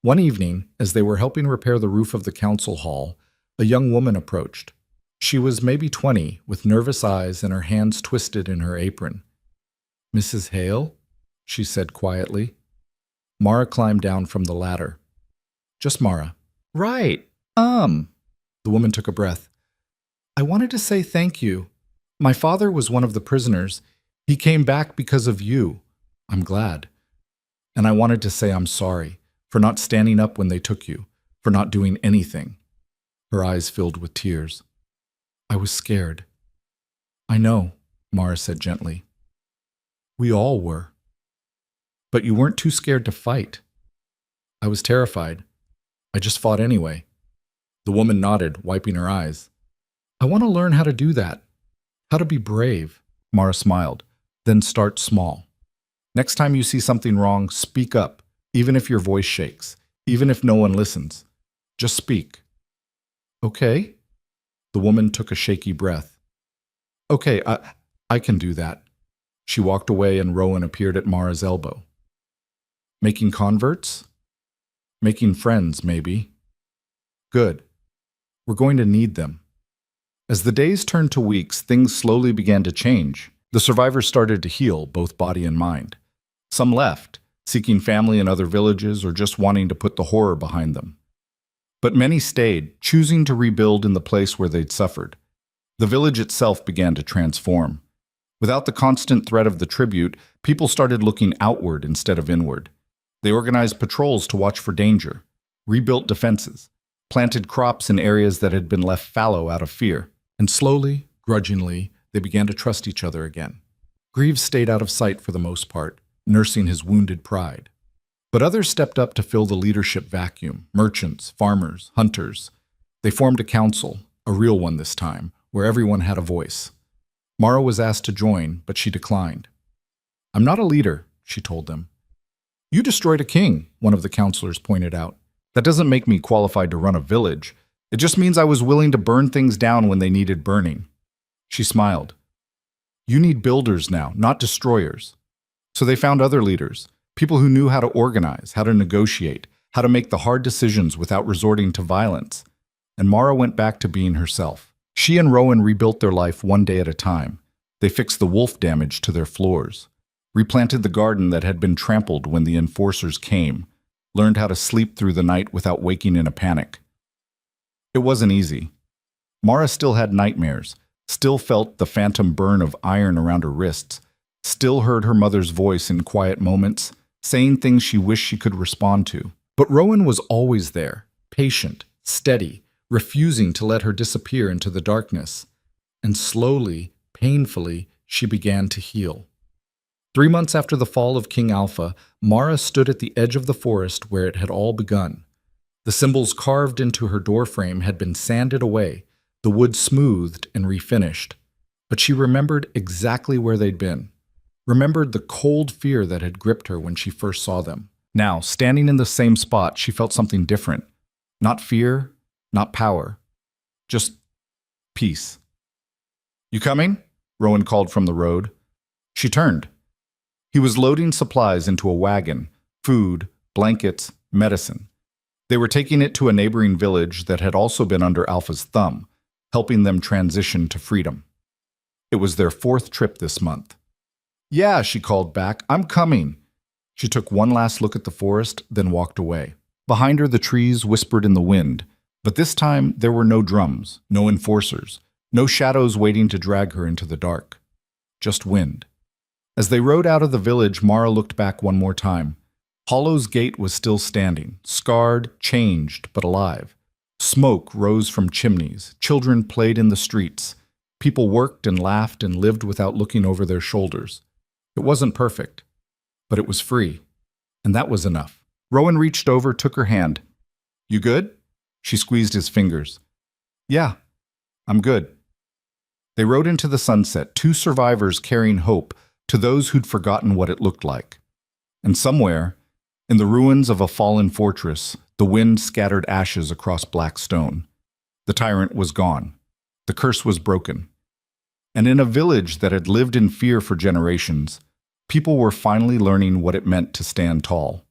One evening, as they were helping repair the roof of the council hall, a young woman approached. She was maybe 20, with nervous eyes and her hands twisted in her apron. "Mrs. Hale?" she said quietly. Mara climbed down from the ladder. "Just Mara." "Right. The woman took a breath. "I wanted to say thank you. My father was one of the prisoners. He came back because of you. I'm glad. And I wanted to say I'm sorry for not standing up when they took you, for not doing anything." Her eyes filled with tears. "I was scared." "I know," Mara said gently. "We all were. But you weren't too scared to fight." "I was terrified. I just fought anyway." The woman nodded, wiping her eyes. "I want to learn how to do that. How to be brave." Mara smiled. "Then start small. Next time you see something wrong, speak up, even if your voice shakes, even if no one listens. Just speak." "Okay." The woman took a shaky breath. "Okay, I can do that." She walked away and Rowan appeared at Mara's elbow. "Making converts? Making friends, maybe." "Good. We're going to need them." As the days turned to weeks, things slowly began to change. The survivors started to heal, both body and mind. Some left, seeking family in other villages or just wanting to put the horror behind them. But many stayed, choosing to rebuild in the place where they'd suffered. The village itself began to transform. Without the constant threat of the tribute, people started looking outward instead of inward. They organized patrols to watch for danger, rebuilt defenses, planted crops in areas that had been left fallow out of fear, and slowly, grudgingly, they began to trust each other again. Greaves stayed out of sight for the most part, nursing his wounded pride. But others stepped up to fill the leadership vacuum: merchants, farmers, hunters. They formed a council, a real one this time, where everyone had a voice. Mara was asked to join, but she declined. "I'm not a leader," she told them. "You destroyed a king," one of the counselors pointed out. "That doesn't make me qualified to run a village. It just means I was willing to burn things down when they needed burning." She smiled. "You need builders now, not destroyers." So they found other leaders, people who knew how to organize, how to negotiate, how to make the hard decisions without resorting to violence. And Mara went back to being herself. She and Rowan rebuilt their life one day at a time. They fixed the wolf damage to their floors, replanted the garden that had been trampled when the enforcers came, learned how to sleep through the night without waking in a panic. It wasn't easy. Mara still had nightmares, still felt the phantom burn of iron around her wrists, still heard her mother's voice in quiet moments, saying things she wished she could respond to. But Rowan was always there, patient, steady, refusing to let her disappear into the darkness. And slowly, painfully, she began to heal. 3 months after the fall of King Alpha, Mara stood at the edge of the forest where it had all begun. The symbols carved into her doorframe had been sanded away, the wood smoothed and refinished. But she remembered exactly where they'd been, remembered the cold fear that had gripped her when she first saw them. Now, standing in the same spot, she felt something different. Not fear, not power, just peace. "You coming?" Rowan called from the road. She turned. He was loading supplies into a wagon, food, blankets, medicine. They were taking it to a neighboring village that had also been under Alpha's thumb, helping them transition to freedom. It was their 4th trip this month. Yeah, she called back. I'm coming. She took one last look at the forest, then walked away. Behind her, the trees whispered in the wind, but this time there were no drums, no enforcers, no shadows waiting to drag her into the dark. Just wind. As they rode out of the village, Mara looked back one more time. Hollow's gate was still standing, scarred, changed, but alive. Smoke rose from chimneys, children played in the streets, people worked and laughed and lived without looking over their shoulders. It wasn't perfect, but it was free, and that was enough. Rowan reached over, took her hand. You good? She squeezed his fingers. Yeah, I'm good. They rode into the sunset, two survivors carrying hope to those who'd forgotten what it looked like. And somewhere, in the ruins of a fallen fortress, the wind scattered ashes across black stone. The tyrant was gone. The curse was broken. And in a village that had lived in fear for generations, people were finally learning what it meant to stand tall.